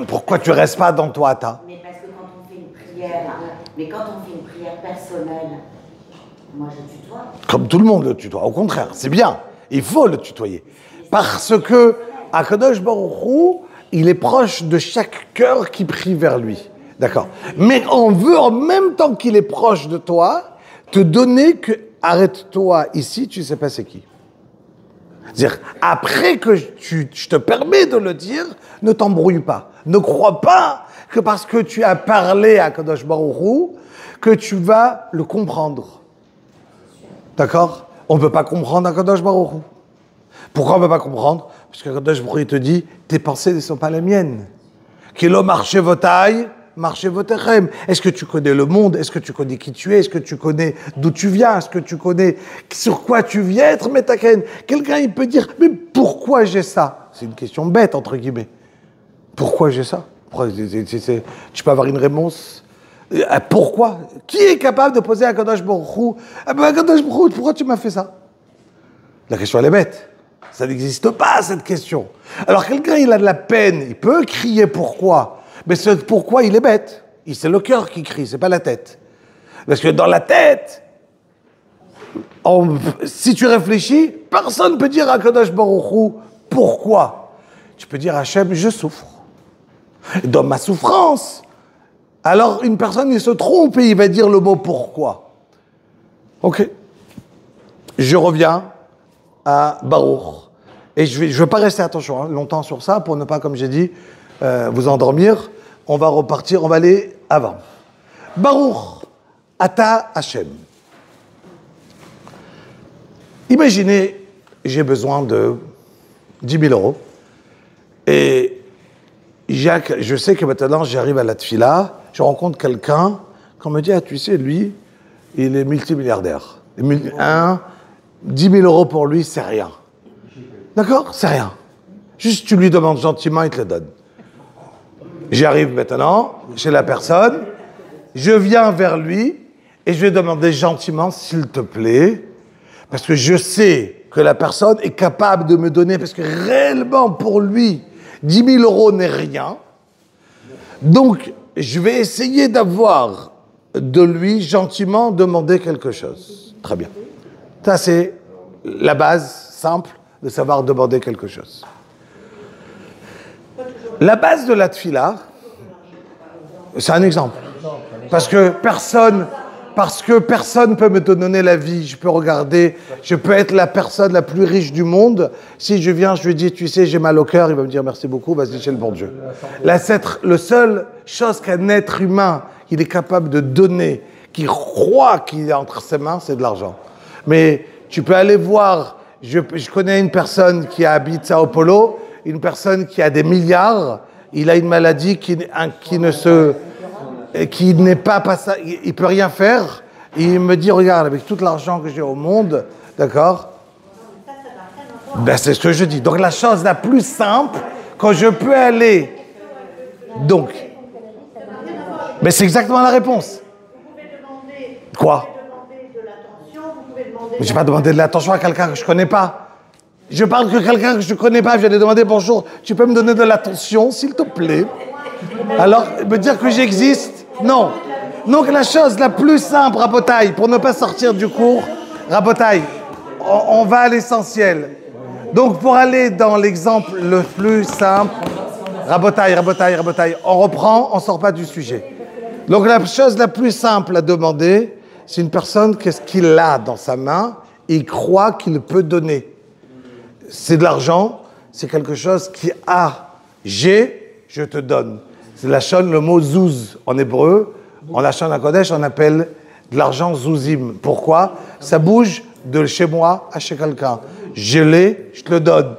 pourquoi tu restes pas dans toi Ata? Mais parce que quand on fait une prière, personnelle, moi je tutoie. Comme tout le monde le tutoie. Au contraire, c'est bien. Il faut le tutoyer. Parce que Akadosh Baruch Hu, il est proche de chaque cœur qui prie vers lui. D'accord. Mais on veut, en même temps qu'il est proche de toi, te donner que, arrête-toi ici, tu sais pas c'est qui. C'est-à-dire, après que je te permets de le dire, ne t'embrouille pas. Ne crois pas que parce que tu as parlé à Kadosh Baruch Hu, que tu vas le comprendre. D'accord? On ne peut pas comprendre à Kadosh Baruch Hu. Pourquoi on ne peut pas comprendre? Parce que Kadosh Baruch Hu te dit, tes pensées ne sont pas les miennes. Kilo marché votaille, marché votechem. Est-ce que tu connais le monde? Est-ce que tu connais qui tu es? Est-ce que tu connais d'où tu viens? Est-ce que tu connais sur quoi tu viens être metaken? Quelqu'un, il peut dire, mais pourquoi j'ai ça? C'est une question bête, entre guillemets. Pourquoi j'ai ça? Tu peux avoir une réponse. Pourquoi? Qui est capable de poser à Kadosh Baruch Hu? Kadosh Baruch Hu, pourquoi tu m'as fait ça? La question, elle est bête. Ça n'existe pas, cette question. Alors, quelqu'un, il a de la peine, il peut crier pourquoi? Mais ce pourquoi, il est bête. C'est le cœur qui crie, c'est pas la tête. Parce que dans la tête, si tu réfléchis, personne ne peut dire à Kadosh Baruch Hu pourquoi. Tu peux dire à Hachem, je souffre. Dans ma souffrance, alors une personne, il se trompe et il va dire le mot pourquoi. Ok. Je reviens à Baruch. Et je ne vais pas rester, attention, longtemps sur ça, pour ne pas, comme j'ai dit, vous endormir. On va repartir, on va aller avant. Baruch, Ata Hashem. Imaginez, j'ai besoin de 10 000 euros. Et je sais que maintenant, j'arrive à la tfila, je rencontre quelqu'un, qu'on me dit, ah, tu sais, lui, il est multimilliardaire. 10 000 euros pour lui, c'est rien. D'accord? C'est rien. Juste, tu lui demandes gentiment, il te le donne. J'arrive maintenant chez la personne, je viens vers lui et je vais demander gentiment, s'il te plaît, parce que je sais que la personne est capable de me donner, parce que réellement pour lui, 10 000 euros n'est rien. Donc, je vais essayer d'avoir de lui gentiment demander quelque chose. Très bien. Ça, c'est la base simple de savoir demander quelque chose. La base de la tfila, c'est un exemple. Parce que personne parce que personne ne peut me donner la vie. Je peux regarder, je peux être la personne la plus riche du monde. Si je viens, je lui dis, tu sais, j'ai mal au cœur, il va me dire merci beaucoup, vas-y chez le bon Dieu. Le seul chose qu'un être humain, il est capable de donner, qui croit qu'il est entre ses mains, c'est de l'argent. Mais tu peux aller voir, je connais une personne qui habite Sao Paulo, une personne qui a des milliards, il a une maladie qui n'est pas passable, il peut rien faire. Il me dit, regarde, avec tout l'argent que j'ai au monde, d'accord? Ben, c'est ce que je dis. Donc la chose la plus simple, quand je peux aller, donc, mais c'est exactement la réponse. Quoi? Mais je n'ai pas demandé de l'attention à quelqu'un que je ne connais pas. Je parle que quelqu'un que je ne connais pas. Je viens de demander bonjour, tu peux me donner de l'attention, s'il te plaît? Alors, me dire que j'existe? Non. Donc, la chose la plus simple, Rabotaï, pour ne pas sortir du cours, Rabotaï, on va à l'essentiel. Donc, pour aller dans l'exemple le plus simple, Rabotaï, on reprend, on ne sort pas du sujet. Donc, la chose la plus simple à demander, c'est une personne, qu'est-ce qu'il a dans sa main? Il croit qu'il peut donner. C'est de l'argent, c'est quelque chose qui a, j'ai, je te donne. C'est la shon, le mot zouz en hébreu. En la shon HaKodesh, on appelle de l'argent zouzim. Pourquoi? Ça bouge de chez moi à chez quelqu'un. Je l'ai, je te le donne.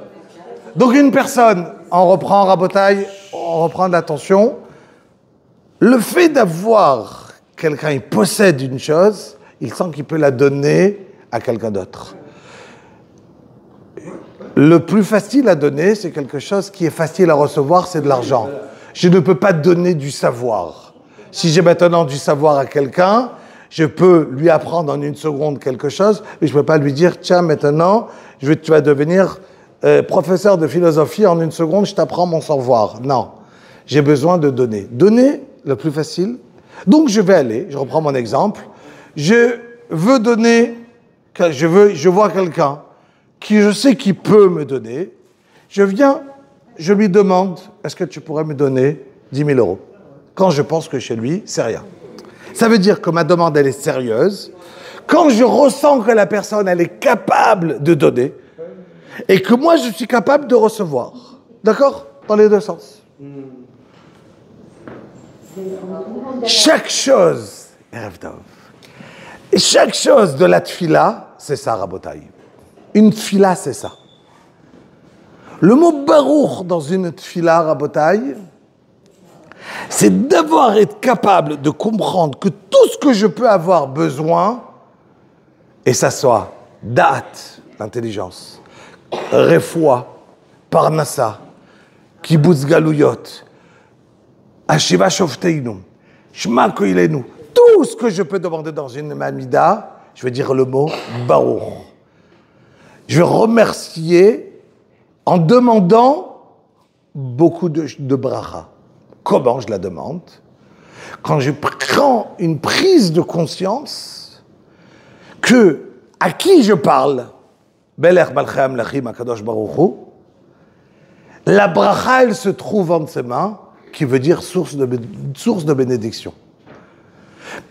Donc une personne, on reprend Rabotaï, on reprend de l'attention. Le fait d'avoir quelqu'un, il possède une chose, il sent qu'il peut la donner à quelqu'un d'autre. Le plus facile à donner, c'est quelque chose qui est facile à recevoir, c'est de l'argent. Je ne peux pas donner du savoir. Si j'ai maintenant du savoir à quelqu'un, je peux lui apprendre en une seconde quelque chose, mais je ne peux pas lui dire, tiens, maintenant, tu vas devenir professeur de philosophie en une seconde, je t'apprends mon savoir. Non, j'ai besoin de donner. Donner, le plus facile. Donc je vais aller, je reprends mon exemple, je veux donner, je vois quelqu'un qui je sais qu'il peut me donner, je viens, je lui demande, est-ce que tu pourrais me donner 10 000 euros? Quand je pense que chez lui, c'est rien. Ça veut dire que ma demande, elle est sérieuse. Quand je ressens que la personne, elle est capable de donner, et que moi, je suis capable de recevoir. D'accord? Dans les deux sens. Chaque chose, et chaque chose de la tfila, c'est ça, Rabotaï. Une tfila, c'est ça. Le mot barour dans une tfila, Rabotaï, c'est d'avoir être capable de comprendre que tout ce que je peux avoir besoin, et ça soit da'at, l'intelligence, refoua, parnassa, kibbutz galouyot, ashiva shofteinu, shma koilenu, tout ce que je peux demander dans une mamida, je vais dire le mot baruch. Je vais remercier en demandant beaucoup de bracha. Comment je la demande? Quand je prends une prise de conscience que à qui je parle, Belech Balchem Lachim Akadosh Baruch Hu, la bracha, elle se trouve entre ses mains, qui veut dire source de bénédiction.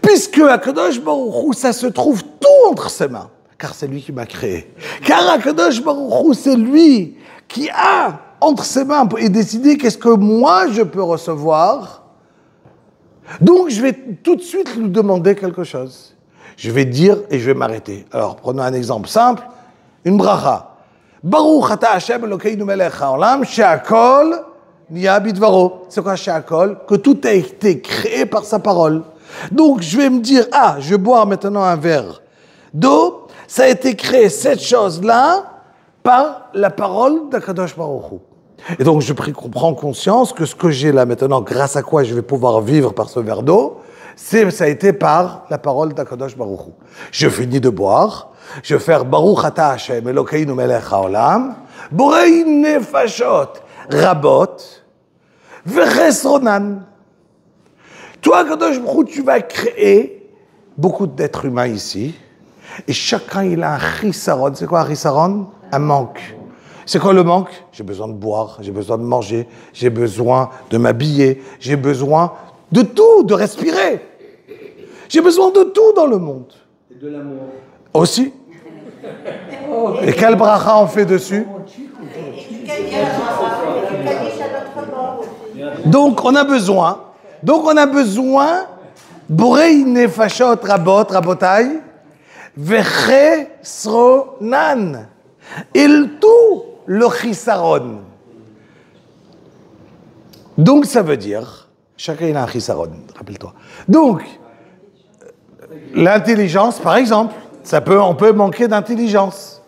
Puisque Akadosh Baruch Hu, ça se trouve tout entre ses mains, car c'est lui qui m'a créé. Car Akadosh Baruch Hu, c'est lui qui a entre ses mains et décider qu'est-ce que moi je peux recevoir. Donc je vais tout de suite lui demander quelque chose. Je vais dire et je vais m'arrêter. Alors prenons un exemple simple, une bracha. Baruch ata Hashem Elokeinu melech haolam she'akol niya bidvaro. C'est quoi she'akol? Que tout a été créé par sa parole. Donc je vais me dire, je vais boire maintenant un verre d'eau, ça a été créé cette chose-là par la parole d'Akadosh Baruch Hu. Et donc je prends conscience que ce que j'ai là maintenant, grâce à quoi je vais pouvoir vivre par ce verre d'eau, ça a été par la parole d'Akadosh Baruch Hu. Je finis de boire, je vais faire Baruch ata Hashem Elokeinu melech haolam, borei nefashot rabot vechesronan. Toi, Akadosh Baruch Hu, tu vas créer beaucoup d'êtres humains ici, et chacun il a un chisaron. C'est quoi un chisaron? Un manque. C'est quoi le manque? J'ai besoin de boire, j'ai besoin de manger, j'ai besoin de m'habiller, j'ai besoin de tout, de respirer. J'ai besoin de tout dans le monde. Et de l'amour. Aussi. Et quel bracha on fait dessus? Donc on a besoin. Borei nefashot rabotai, vechesronan. Il tout le chisaron. Donc ça veut dire, chacun il a un chisaron, rappelle-toi. Donc, l'intelligence, par exemple, on peut manquer d'intelligence.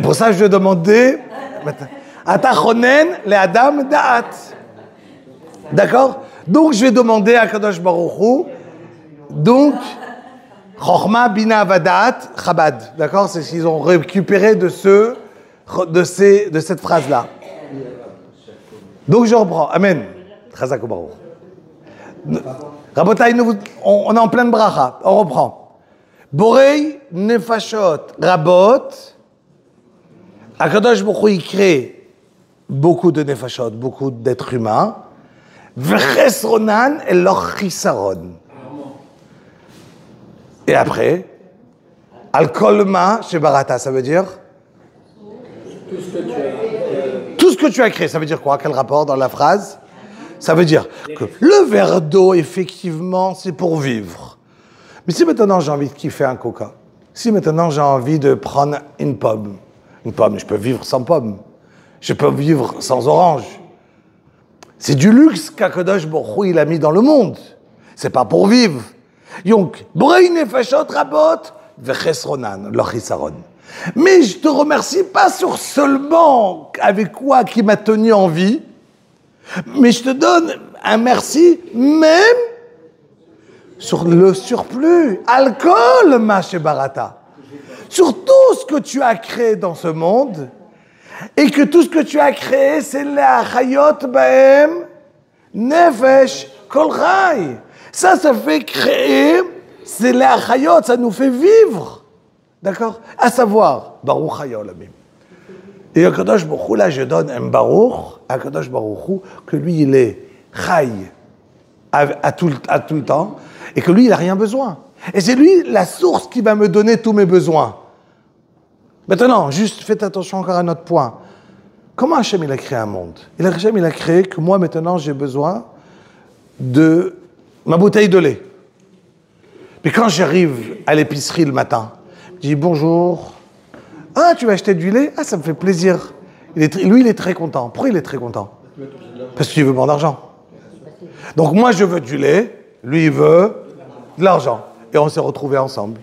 Pour ça, je vais demander, Atachonen le Adam Da'at. D'accord? Donc, je vais demander à Kadosh Baruch Hu, donc, Chochma Bina Vadat Chabad. D'accord? C'est ce qu'ils ont récupéré de cette phrase-là. Donc, je reprends. Amen. Chazak Baruch. Rabotai, on est en pleine bracha. On reprend. Borei nefashot rabot. Akadosh Baruch Hu, il crée beaucoup de nefashot, beaucoup d'êtres humains. Vechesronan et leur chisaron. Et après, al kolma shebarata, ça veut dire tout ce que tu as créé. Ça veut dire quoi? Quel rapport dans la phrase? Ça veut dire que le verre d'eau, effectivement, c'est pour vivre. Mais si maintenant j'ai envie de kiffer un coca, si maintenant j'ai envie de prendre une pomme, je peux vivre sans pomme, je peux vivre sans orange. C'est du luxe qu'Akadosh Baruch Hu il a mis dans le monde. C'est pas pour vivre. Donc, Borei nefashot rabot vechesronan, lo chisaron. Mais je te remercie pas sur seulement avec quoi qui m'a tenu en vie, mais je te donne un merci même sur le surplus. Alcool, ma barata. Sur tout ce que tu as créé dans ce monde, et que tout ce que tu as créé, c'est la chayot baem nefesh kol chay. Ça fait créer, c'est la chayot, ça nous fait vivre. D'accord? À savoir, Baruch Hayolamim. Et à Kadosh Baruch Hu, là, je donne un Baruch à Kadosh Baruch Hu, que lui, il est chay à tout le temps, et que lui, il n'a rien besoin. Et c'est lui la source qui va me donner tous mes besoins. Maintenant, juste faites attention encore à notre point. Comment Hachem, il a créé un monde? Hachem, il a créé que moi, maintenant, j'ai besoin de ma bouteille de lait. Puis quand j'arrive à l'épicerie le matin, je dis bonjour. Ah, tu vas acheter du lait? Ah, ça me fait plaisir. Lui, il est très content. Pourquoi il est très content? Parce qu'il veut mon argent. Donc moi, je veux du lait. Lui, il veut de l'argent. Et on s'est retrouvés ensemble.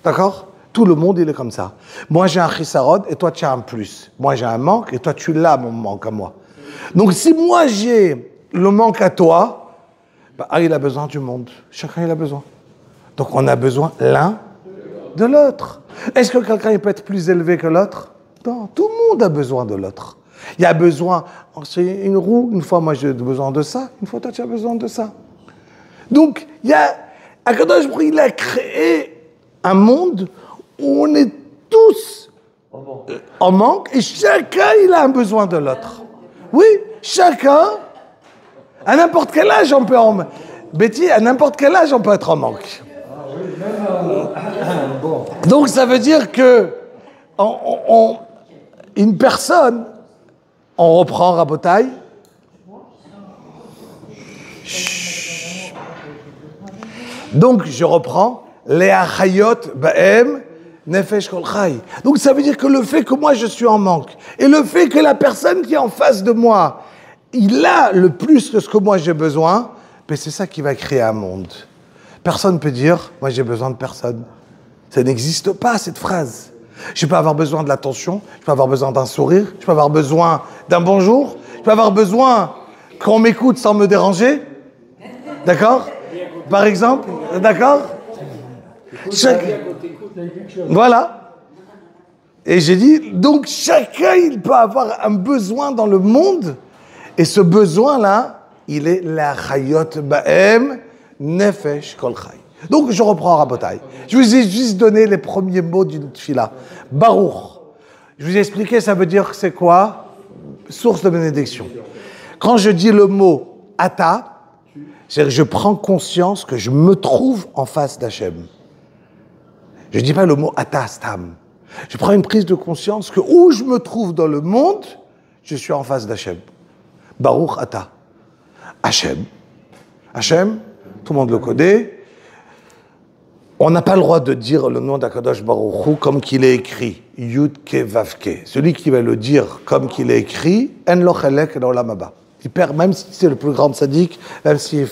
D'accord? Tout le monde, il est comme ça. Moi, j'ai un chisarod et toi, tu as un plus. Moi, j'ai un manque et toi, tu l'as, mon manque à moi. Donc, si moi, j'ai le manque à toi, il a besoin du monde. Chacun, il a besoin. Donc, on a besoin l'un de l'autre. Est-ce que quelqu'un il peut être plus élevé que l'autre? Non, tout le monde a besoin de l'autre. Il y a besoin, c'est une roue, une fois moi j'ai besoin de ça, une fois toi tu as besoin de ça. Donc, Akadosh Baruch Hu, il a créé un monde où on est tous en manque et chacun il a un besoin de l'autre. Oui, chacun, à n'importe quel âge on peut Betty, à n'importe quel âge on peut être en manque. Donc ça veut dire que une personne, on reprend Rabotai. Donc je reprends les achayot baem nefesh kol chay. Donc ça veut dire que le fait que moi je suis en manque et le fait que la personne qui est en face de moi, il a le plus que ce que moi j'ai besoin, mais c'est ça qui va créer un monde. Personne ne peut dire, moi j'ai besoin de personne. Ça n'existe pas, cette phrase. Je peux avoir besoin de l'attention, je peux avoir besoin d'un sourire, je peux avoir besoin d'un bonjour, je peux avoir besoin qu'on m'écoute sans me déranger. D'accord? Par exemple, d'accord? Voilà. Et j'ai dit, donc chacun, il peut avoir un besoin dans le monde, et ce besoin-là, il est la chayot baem nefesh kol chay. Donc je reprends Rabotai. Je vous ai juste donné les premiers mots d'une tfila. Baruch. Je vous ai expliqué, ça veut dire c'est quoi? Source de bénédiction. Quand je dis le mot ata, C'est-à-dire que je prends conscience que je me trouve en face d'Hachem. Je ne dis pas le mot ata stam. Je prends une prise de conscience que où je me trouve dans le monde, je suis en face d'Hachem. Baruch ata. Hachem. Hachem, tout le monde le connaît. On n'a pas le droit de dire le nom d'Akadosh Baruch Hu comme qu'il est écrit. Yud ke vav ke. Celui qui va le dire comme qu'il est écrit, en lo chelek dans l'olam haba. Il perd, même si c'est le plus grand tzaddik, même s'il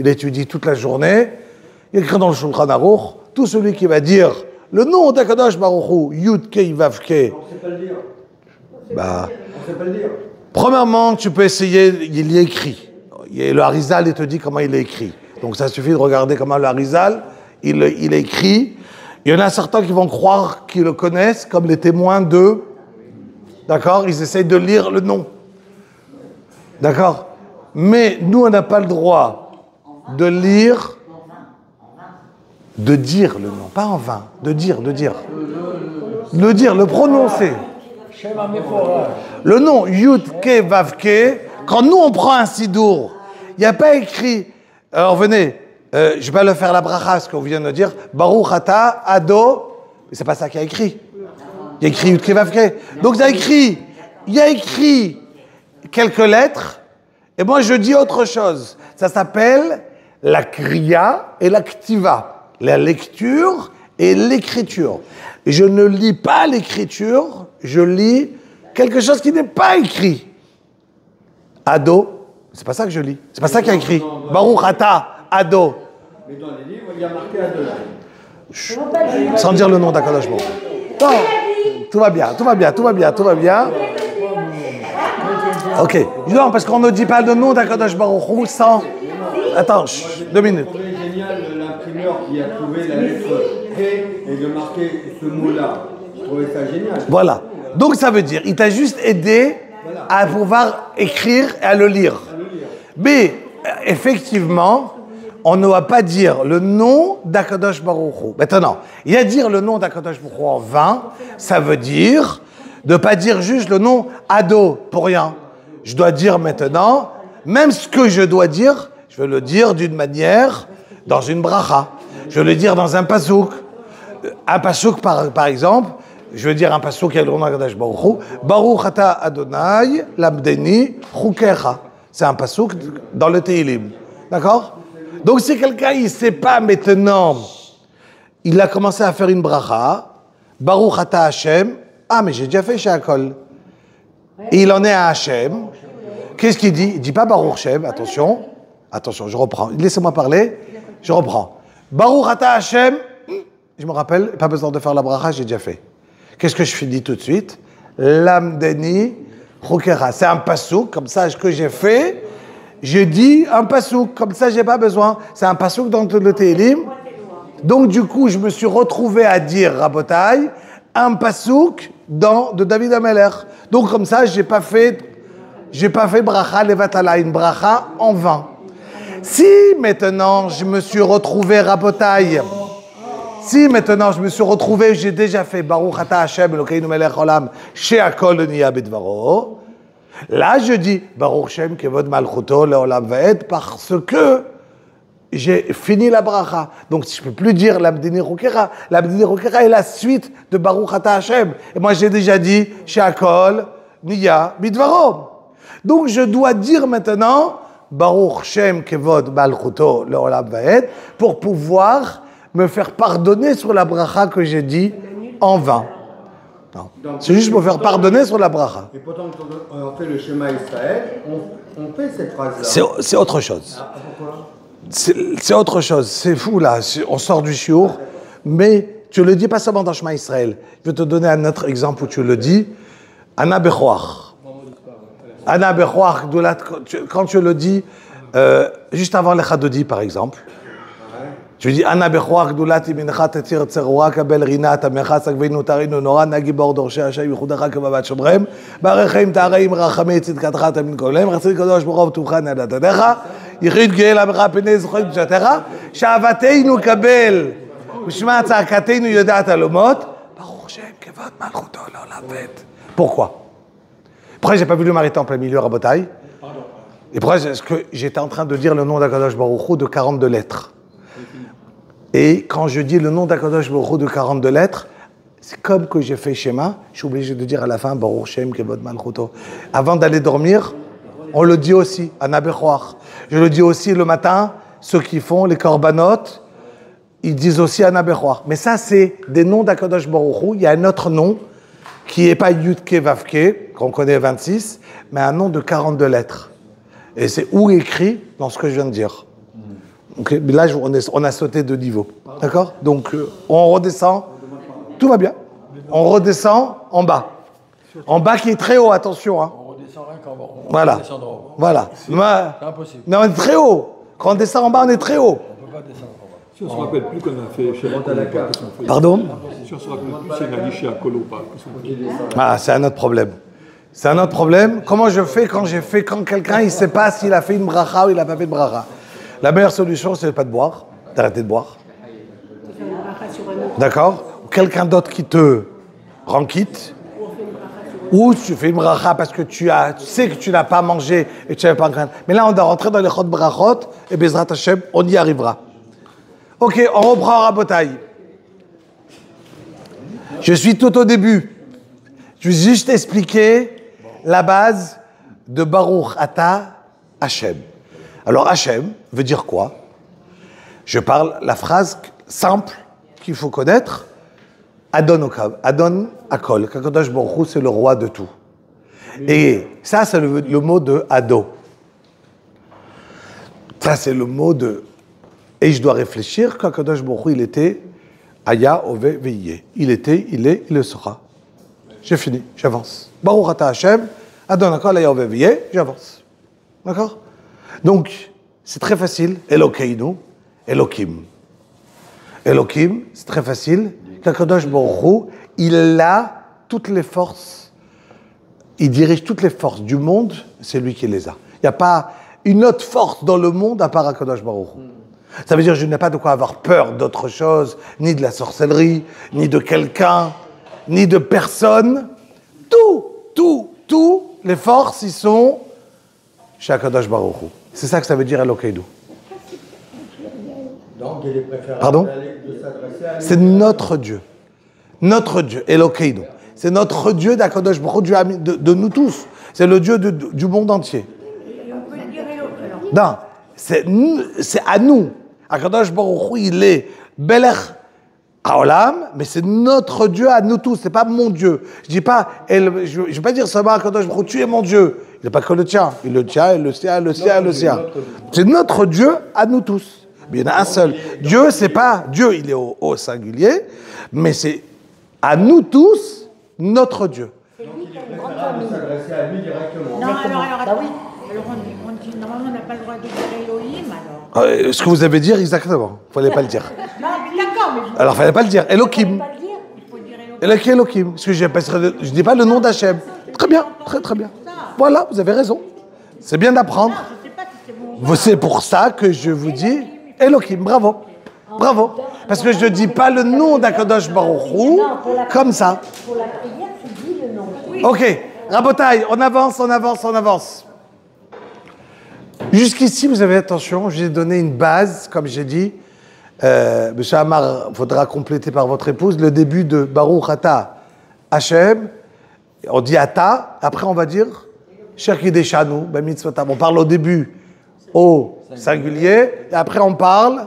étudie toute la journée, il écrit dans le Shulchan Aruch, tout celui qui va dire le nom d'Akadosh Baruch Hu, Yud ke vav ke. On ne sait pas le dire. Bah, On ne sait pas le dire. premièrement, tu peux essayer, il y est écrit. Le Harizal, il te dit comment il est écrit. Donc ça suffit de regarder comment le Harizal, il est écrit. Il y en a certains qui vont croire qu'ils le connaissent, comme les témoins de... D'accord? Ils essayent de lire le nom. D'accord? Mais nous, on n'a pas le droit de lire, de dire le nom. Pas en vain, de dire. Le dire, le prononcer. Le nom, Yud Ke Vav Ke, quand nous, on prend un sidour, il n'y a pas écrit... Alors venez... je vais le faire la bracha, ce qu'on vient de dire. Baruch ata ado, mais c'est pas ça qu'il y a écrit. Il y a écrit Yud Ke Vav Ke. Donc il y a écrit quelques lettres, et moi je dis autre chose. Ça s'appelle la kriya et la ktiva, la lecture et l'écriture. Et je ne lis pas l'écriture, je lis quelque chose qui n'est pas écrit. Ado, c'est pas ça que je lis. C'est pas ça qu'il y a écrit. Baruch ata ado. Mais dans les livres, il y a marqué Adonai. Sans dire le nom d'Akadosh Baruch Hu. Non, tout va bien. Ok. Non, parce qu'on ne dit pas le nom d'Akadosh Baruch Hu sans... Attends, 2 minutes. Je trouvais génial l'imprimeur qui a trouvé la lettre P et de marquer ce mot-là. Je trouvais ça génial. Voilà. Donc ça veut dire, il t'a juste aidé à pouvoir écrire et à le lire. Mais, effectivement... On ne va pas dire le nom d'Akadosh Baruch Hu. Maintenant, il y a dire le nom d'Akadosh Baruch Hu en vain, ça veut dire de ne pas dire juste le nom Ado pour rien. Je dois dire maintenant, même ce que je dois dire, je veux le dire d'une manière, dans une bracha. Je veux le dire dans un pasouk. Un pasouk, par exemple, je veux dire un pasouk qui a le nom d'Akadosh Baruch Hu. Baruch ata Adonai lamdeni chukecha. C'est un pasouk dans le Tehillim. D'accord? Donc si quelqu'un il ne sait pas maintenant, il a commencé à faire une bracha, Baruch ata Hashem, ah mais j'ai déjà fait chez Akol. Et il en est à Hashem. Qu'est-ce qu'il dit? Il ne dit pas Baruch Shem, attention, je reprends, laissez-moi parler, je reprends. Baruch ata Hashem, je me rappelle, pas besoin de faire la bracha, j'ai déjà fait. Qu'est-ce que je finis tout de suite? Lamdeni chukera, c'est un pasouk, comme ça que j'ai fait. Je dis un pasouk, comme ça j'ai pas besoin. C'est un pasouk dans le Tehillim. Donc du coup, je me suis retrouvé à dire, Rabotai, un pasouk de David Ameler. Donc comme ça, j'ai pas fait bracha levatala, une bracha en vain. Si maintenant je me suis retrouvé, Rabotai, j'ai déjà fait Baruch ata Hashem Elokeinu melech olam she'akol niya bidvaro. Là, je dis Baruch Shem Kevod Malchuto Leolam Vaed parce que j'ai fini la bracha. Donc, je ne peux plus dire Lamdini Chukera. Lamdini Chukera est la suite de Baruch ata Hashem. Et moi, j'ai déjà dit She'akol Niya Bidvaro. Donc, je dois dire maintenant Baruch Shem Kevod Malchuto Leolam Vaed pour pouvoir me faire pardonner sur la bracha que j'ai dit en vain. Non. C'est juste pour faire pardonner sur la bracha. Et pourtant, quand on fait le schéma Israël, on fait cette phrase-là. C'est autre chose. Ah, pourquoi? C'est autre chose. C'est fou, là. On sort du shiur. Mais tu le dis pas seulement dans Shema Israël. Je vais te donner un autre exemple où tu le dis. Ana Bechoach. Ana Bechoach, quand tu le dis, juste avant les Chadodi, par exemple. Tu dis, Ana Bechoach, Gdulati mincha tetir tzeroa kabel rina tamecha sagveinu tarinu nora nagi bor dorshe Hashem yichudacha kavavat shomrem barechaim tareim rachamei tzidkatcha tamin kolem rachid kadosh borov tuvcha nadatadecha yichid geel amcha penei zochot b'shatecha she'avateinu kabel u'shma tzakateinu yodat alomot baruch Shem kevod malchuto leolam vaed. Pourquoi? Pourquoi j'ai pas voulu m'arrêter en plein milieu, Rabotai? Et pourquoi est-ce que j'étais en train de dire le nom d'Akadosh Baruch Hu de 42 lettres? Et quand je dis le nom d'Akadosh Baruch Hu de 42 lettres, c'est comme que j'ai fait schéma, je suis obligé de dire à la fin Baruch Shem Kevod Malchuto. Avant d'aller dormir, on le dit aussi, Ana Bechoach. Je le dis aussi le matin, ceux qui font les korbanot, ils disent aussi Ana Bechoach. Mais ça, c'est des noms d'Akadosh Baruch Hu. Il y a un autre nom qui n'est pas Yudke Vavke, qu'on connaît 26, mais un nom de 42 lettres. Et c'est où écrit dans ce que je viens de dire. Okay. Là, on a sauté de niveau. D'accord? Donc, on redescend. Tout va bien. On redescend en bas. En bas qui est très haut, attention. Hein. On redescend rien qu'en bas. Voilà. Voilà. C'est impossible. Mais on est très haut. Quand on descend en bas, on est très haut. On ne peut pas descendre en bas. Si on ne se rappelle plus qu'on a fait chez Kolo, Pardon? si on ne se rappelle plus si on a dit chez Kolo, pas. Ah, c'est un autre problème. C'est un autre problème. Comment je fais quand quelqu'un, il ne sait pas s'il a fait une bracha ou il n'a pas fait de bracha? La meilleure solution, c'est de pas de boire, d'arrêter de boire. D'accord? Ou quelqu'un d'autre qui te rend quitte. Ou tu fais une bracha parce que tu sais que tu n'as pas mangé et tu n'avais pas encore. Mais là, on doit rentrer dans les chod brachot et Bezrat Hashem, on y arrivera. Ok, on reprend Rabotai. Je suis tout au début. Je vais juste expliquer la base de Baruch Ata Hashem. Alors Hashem veut dire quoi? Je parle la phrase simple qu'il faut connaître. Adon Akol. Kadosh Baruch Hu, c'est le roi de tout. Et ça, c'est le mot de Ado. Ça, c'est le mot de... Et je dois réfléchir quand Kadosh Baruch Hu, il était Aya Ove Veiye. Il était, il est, il le sera. J'ai fini, j'avance. Baruch Ata Hashem, Adon Akol Aya Ove Veiye, j'avance. D'accord? Donc, c'est très facile. Elokeinu, Elokim. Elokim, c'est très facile. Kadosh Baruch Hu, il a toutes les forces. Il dirige toutes les forces du monde, c'est lui qui les a. Il n'y a pas une autre force dans le monde à part Kadosh Baruch Hu. Ça veut dire que je n'ai pas de quoi avoir peur d'autre chose, ni de la sorcellerie, ni de quelqu'un, ni de personne. Tout, les forces, ils sont chez Kadosh Baruch Hu. C'est ça que ça veut dire Elokeinu. Donc il est préférable Pardon? de s'adresser à lui. C'est notre Dieu. Notre Dieu, Elokeinu. C'est notre Dieu d'Akadosh Baruch Hu, Dieu de nous tous. C'est le Dieu du monde entier. Non, c'est à nous. Akadosh Baruch Hu, il est Belech Haolam, mais c'est notre Dieu à nous tous. C'est pas mon Dieu. Je vais pas dire seulement Akadosh Baruch Hu, tu es mon Dieu. Il n'est pas que le tien. Il le tient, il le sien, le sien, le sien. C'est notre Dieu à nous tous. Mais il y en a un seul. Dieu, c'est pas Dieu, il est au singulier, mais c'est à nous tous notre Dieu. Donc il est préférable de s'adresser à lui directement. Non, alors, Bah oui. alors on dit, normalement, on n'a pas le droit de dire Elohim, alors. Ce que vous avez dit, exactement. Il fallait pas le dire. Non, mais d'accord, mais Alors, il fallait pas le dire. Elohim. Pas le dire. il faut dire Elohim. Elohim. Parce que je dis pas le nom d'Hachem. Très bien, très bien. Voilà, vous avez raison. C'est bien d'apprendre. Je ne sais pas si c'est bon. C'est pour ça que je vous dis Elohim. Bravo. Bravo. Parce que je ne dis pas le nom d'Akadosh Baruch Hu comme ça. Pour la prière, tu dis le nom. Ok. Rabotaï, on avance. Jusqu'ici, vous avez attention, j'ai donné une base, comme j'ai dit. Monsieur Amar, il faudra compléter par votre épouse le début de Baruch Ata Hashem. On dit Ata, après on va dire Shekideshanu, ben mitzvotav. On parle au début au singulier, et après on parle.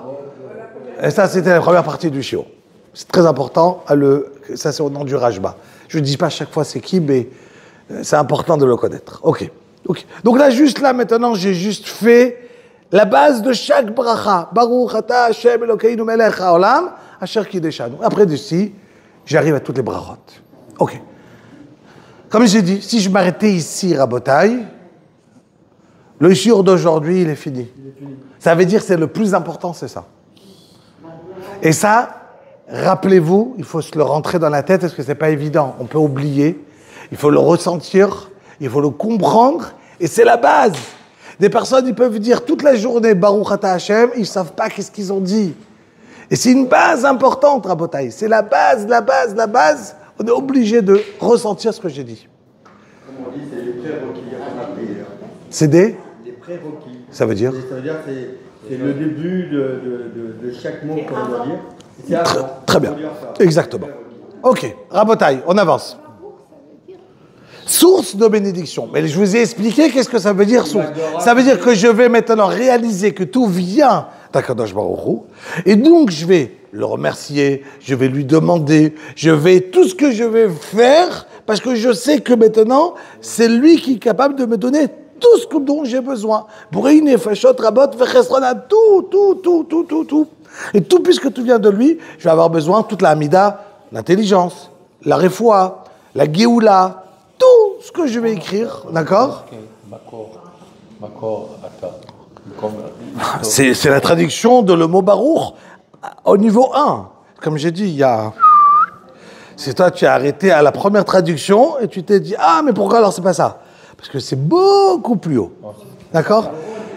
Et ça, c'était la première partie du shiur. C'est très important, ça c'est au nom du Rajba. Je ne dis pas à chaque fois c'est qui, mais c'est important de le connaître. Ok. Donc là, maintenant, j'ai juste fait la base de chaque bracha. Baruch Ata Hashem Elokeinu Melech Haolam, Asher Kideshanu. Après d'ici, j'arrive à toutes les brachot. Ok. Comme j'ai dit, si je m'arrêtais ici, Rabotai, le shiur d'aujourd'hui, il est fini. Ça veut dire que c'est le plus important, c'est ça. Et ça, rappelez-vous, il faut se le rentrer dans la tête parce que c'est pas évident. On peut oublier, il faut le ressentir, il faut le comprendre, et c'est la base. Des personnes, ils peuvent dire toute la journée Baruch Ata Hashem, ils savent pas qu'est-ce qu'ils ont dit. Et c'est une base importante, Rabotai. C'est la base. On est obligé de ressentir ce que j'ai dit. Comme on dit, c'est les prérequis avant la prière. C'est des Les prérequis. Ça veut dire Ça veut dire que c'est le début de chaque mot qu'on doit dire. C'est avant. Très bien. Faut dire ça. Exactement. Ok, Rabotaï, on avance. Source de bénédiction. Mais je vous ai expliqué qu'est-ce que ça veut dire source. Ça veut dire que je vais maintenant réaliser que tout vient d'Akadosh Baruch Hu. Et donc je vais le remercier, je vais lui demander, tout ce que je vais faire, parce que je sais que maintenant, c'est lui qui est capable de me donner tout ce dont j'ai besoin. Pour une fachot, rabot, vechesrona, tout. Et tout, puisque tout vient de lui, je vais avoir besoin de toute la Hamida, l'intelligence, la refoua, la Géoula, tout ce que je vais écrire, d'accord? C'est la traduction de le mot Baruch au niveau 1. Comme j'ai dit, c'est toi, tu as arrêté à la première traduction et tu t'es dit, ah, mais pourquoi alors c'est pas ça? Parce que c'est beaucoup plus haut. D'accord?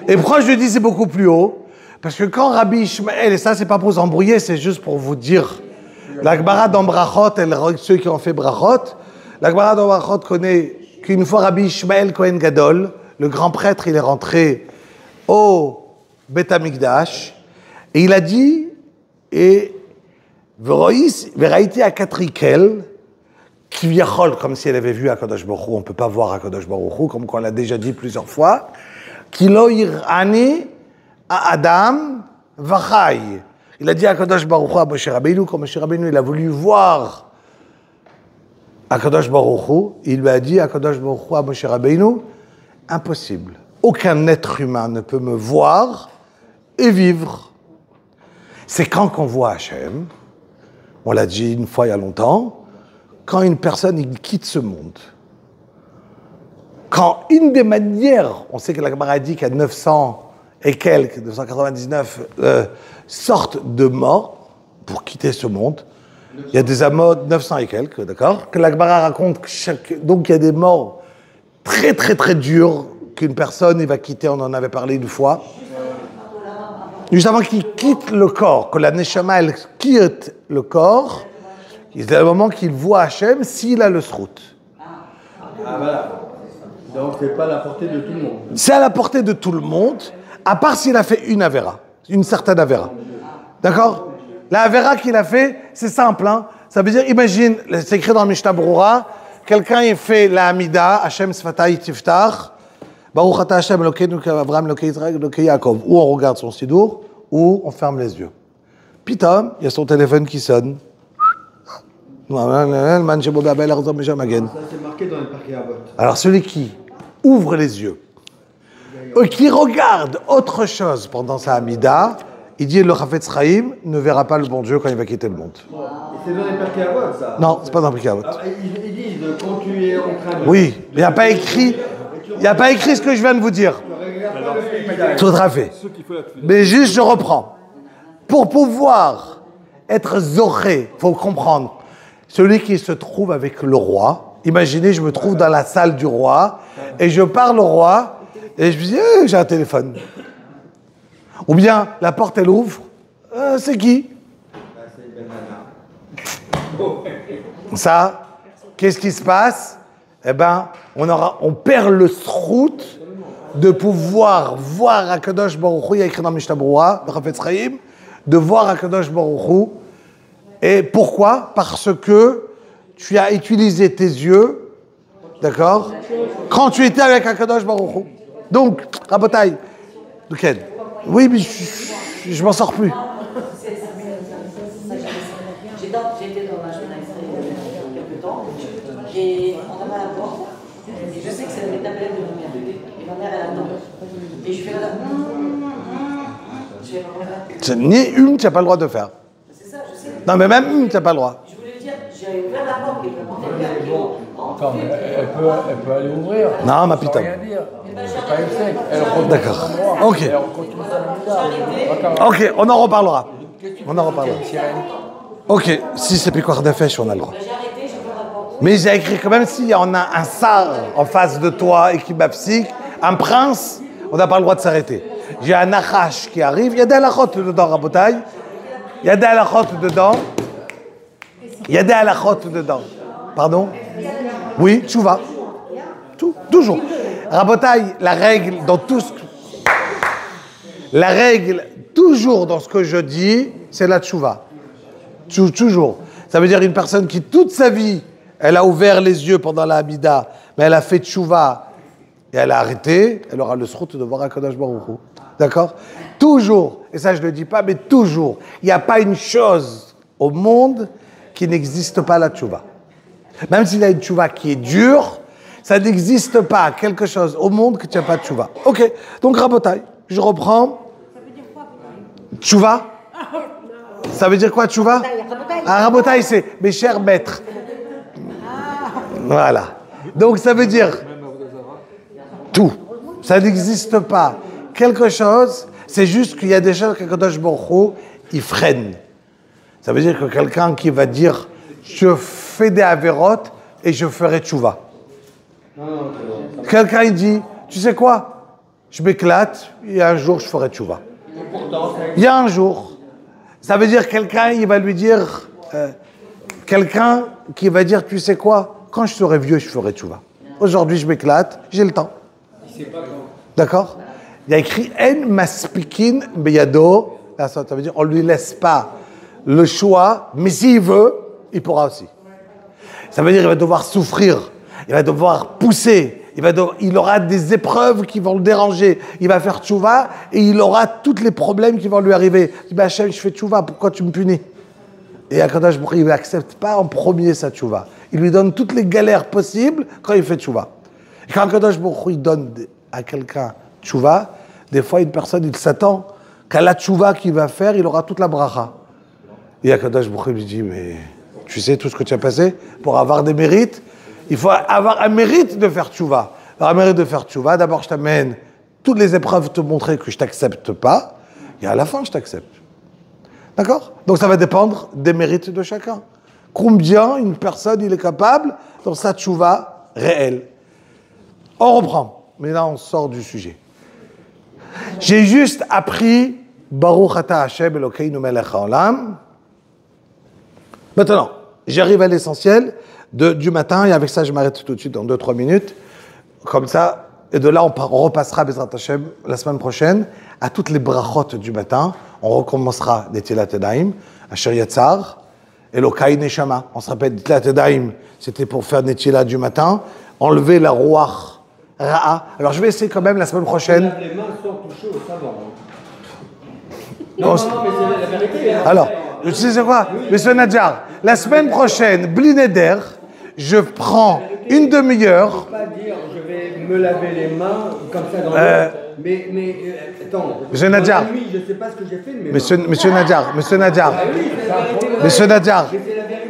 Et pourquoi je dis c'est beaucoup plus haut? Parce que quand Rabbi Ishmael, et ça c'est pas pour vous embrouiller, c'est juste pour vous dire, la Gemara dans Brachot, ceux qui ont fait Brachot, la Gemara dans Brachot connaît qu'une fois Rabbi Ishmael Kohen Gadol, le grand prêtre, il est rentré au Beth Amikdash, et il a dit, et Veraïti Akatrikel, Kivyachol, comme si elle avait vu Akadosh Baruch Hu, on ne peut pas voir Akadosh Baruch Hu, comme on l'a déjà dit plusieurs fois, Kilo Irani à Adam Vachai. Il a dit à Akadosh Baruch Hu à Moshe Rabbeinu, quand Moshe Rabbeinu il a voulu voir Akadosh Baruch Hu, il lui a dit à Akadosh Baruch Hu à Moshe Rabbeinu, impossible. Aucun être humain ne peut me voir et vivre. C'est quand qu'on voit Hachem, on l'a dit une fois il y a longtemps, quand une personne il quitte ce monde. Quand une des manières, on sait que la Gemara dit qu'il y a 900 et quelques, 999 sortes de morts pour quitter ce monde. Il y a des morts 900 et quelques, d'accord? Que la Gemara raconte que donc il y a des morts très très très dures qu'une personne il va quitter, on en avait parlé une fois. Juste avant qu'il quitte le corps, que la Neshama elle quitte le corps, il y a le moment qu'il voit Hachem s'il a le srout. Ah voilà. Donc c'est pas à la portée de tout le monde. C'est à la portée de tout le monde, à part s'il a fait une Avera, une certaine Avera. D'accord? La Avera qu'il a fait, c'est simple. Hein? Ça veut dire, imagine, c'est écrit dans le Mishnah Brura, quelqu'un il fait la Hamida, Hachem Sfatai Tiftach, Baruch Ata Hachem Elokeinu Avraham Elokei Yitzhak Elokei Yaakov. Ou on regarde son sidour, ou on ferme les yeux. Pitom, il y a son téléphone qui sonne. Ça c'est marqué dans les parquets à vote. Alors celui qui ouvre les yeux, qui regarde autre chose pendant sa Hamida, il dit le Chafetz Chaim ne verra pas le bon Dieu quand il va quitter le monde. Et c'est dans les parquets à vote ça? Non, c'est pas dans le parquet à vote. Ils disent quand tu es en train de... Oui, il n'y a pas écrit ce que je viens de vous dire. Tout à fait. Mais juste, je reprends. Pour pouvoir être zoré, il faut comprendre. Celui qui se trouve avec le roi, imaginez, je me trouve dans la salle du roi, et je parle au roi, et je me dis, j'ai un téléphone. Ou bien, la porte, elle ouvre, c'est qui? Ça, qu'est-ce qui se passe? Eh ben, on perd le srout de pouvoir voir Akadosh Baruch Hu, il y a écrit dans Mishnah Brura, dans Chafetz Chaim, de voir Akadosh Baruch Hu. Et pourquoi? Parce que tu as utilisé tes yeux, d'accord, quand tu étais avec Akadosh Baruch Hu. Donc, Rabotai, Duken. Oui, mais je m'en sors plus. J'étais dans un chemin il y a quelques temps, et on avait la porte, et je sais que c'est la tablette de ma mère, et ma mère elle attend. Et je fais là, C'est ni une, tu n'as pas le droit de faire. c'est ça, je sais. Non, mais même une, tu n'as pas le droit. Je voulais dire, j'ai ouvert la porte, et la porte est ouverte. Attends, mais elle peut aller ouvrir. Non, ma Sans putain. rien dire. C'est pas une sec. Elle retourne D'accord. son endroit. Ok. Et elle continue sa Hamida. Ok, on en reparlera. On en reparlera. Ok, si c'est Pikwar Nefesh, on a le droit. J'ai arrêté, j'ai ouvert la porte. Mais j'ai écrit quand même, s'il y en a un sar en face de toi et qui m'absique, un prince, on n'a pas le droit de s'arrêter. J'ai un nachash qui arrive, il y a des halachot dedans, Rabotai. Il y a des halachot dedans. Il y a des halachot dedans. Pardon? Oui, tchouva. Toujours. Rabotai, la règle dans tout ce La règle, toujours dans ce que je dis, c'est la tchouva. Toujours. Ça veut dire une personne qui, toute sa vie, elle a ouvert les yeux pendant la Hamida, mais elle a fait tchouva et elle a arrêté, elle aura le srout de voir HaKadosh Baruch Hu. D'accord? Toujours, et ça je ne le dis pas, mais toujours, il n'y a pas une chose au monde qui n'existe pas la tchouva. Même s'il y a une tchouva qui est dure, ça n'existe pas quelque chose au monde que tu n'as pas de tchouva. Ok, donc Rabotai, je reprends. Ça veut dire quoi? Tchouva? Ça veut dire quoi, tchouva? Ah, Rabotai, c'est mes chers maîtres. Voilà. Donc ça veut dire tout. Ça n'existe pas. Quelque chose, c'est juste qu'il y a des choses que Kadosh Baruch Hu, il freine. Ça veut dire que quelqu'un qui va dire je fais des avérotes et je ferai tchouva. Quelqu'un il dit tu sais quoi, je m'éclate et un jour je ferai tchouva. Il y a un jour. Ça veut dire quelqu'un il va lui dire quelqu'un qui va dire tu sais quoi, quand je serai vieux je ferai tchouva. Aujourd'hui je m'éclate, j'ai le temps. D'accord? Il y a écrit En maspikin beyado. Ça veut dire on ne lui laisse pas le choix, mais s'il veut, il pourra aussi. Ça veut dire qu'il va devoir souffrir, il va devoir pousser, il aura des épreuves qui vont le déranger. Il va faire tchouva et il aura tous les problèmes qui vont lui arriver. Il dit Hachem, je fais tchouva, pourquoi tu me punis? Et Akadosh Baruch Hu, il n'accepte pas en premier sa tchouva. Il lui donne toutes les galères possibles quand il fait tchouva. Et quand Akadosh Baruch Hu il donne à quelqu'un tchouva, des fois une personne, il s'attend qu'à la tchouva qu'il va faire, il aura toute la bracha. Et Akadosh Baruch Hu lui dit, mais tu sais tout ce que tu as passé pour avoir des mérites? Il faut avoir un mérite de faire tchouva. Alors, un mérite de faire tchouva, d'abord je t'amène toutes les épreuves te montrer que je t'accepte pas, et à la fin je t'accepte. D'accord? Donc ça va dépendre des mérites de chacun. Combien une personne il est capable dans sa tchouva réelle. On reprend, mais là on sort du sujet. J'ai juste appris Baruch Ata Hashem Elokeinu Melech Haolam. Maintenant, j'arrive à l'essentiel du matin, et avec ça je m'arrête tout de suite dans 2-3 minutes. Comme ça, et de là on repassera Bezrat Hashem la semaine prochaine à toutes les brachot du matin. On recommencera Netilat Yadayim, Asher Yatzar, Elokai Neshama. On se rappelle, Netilat Yadayim, c'était pour faire Netilat du matin, enlever la Ruach Ra'a. Alors je vais essayer quand même la semaine prochaine. Les mains sans toucher au savon. Non, mais c'est la vérité. Alors, tu sais c'est quoi, Monsieur Nadjar, la semaine prochaine, Blineder, je prends une demi-heure. Je ne peux pas dire je vais me laver les mains comme ça dans l'eau. Mais attends, Monsieur Nadjar. Je ne sais pas ce que j'ai fait de mes mains. Monsieur Nadjar,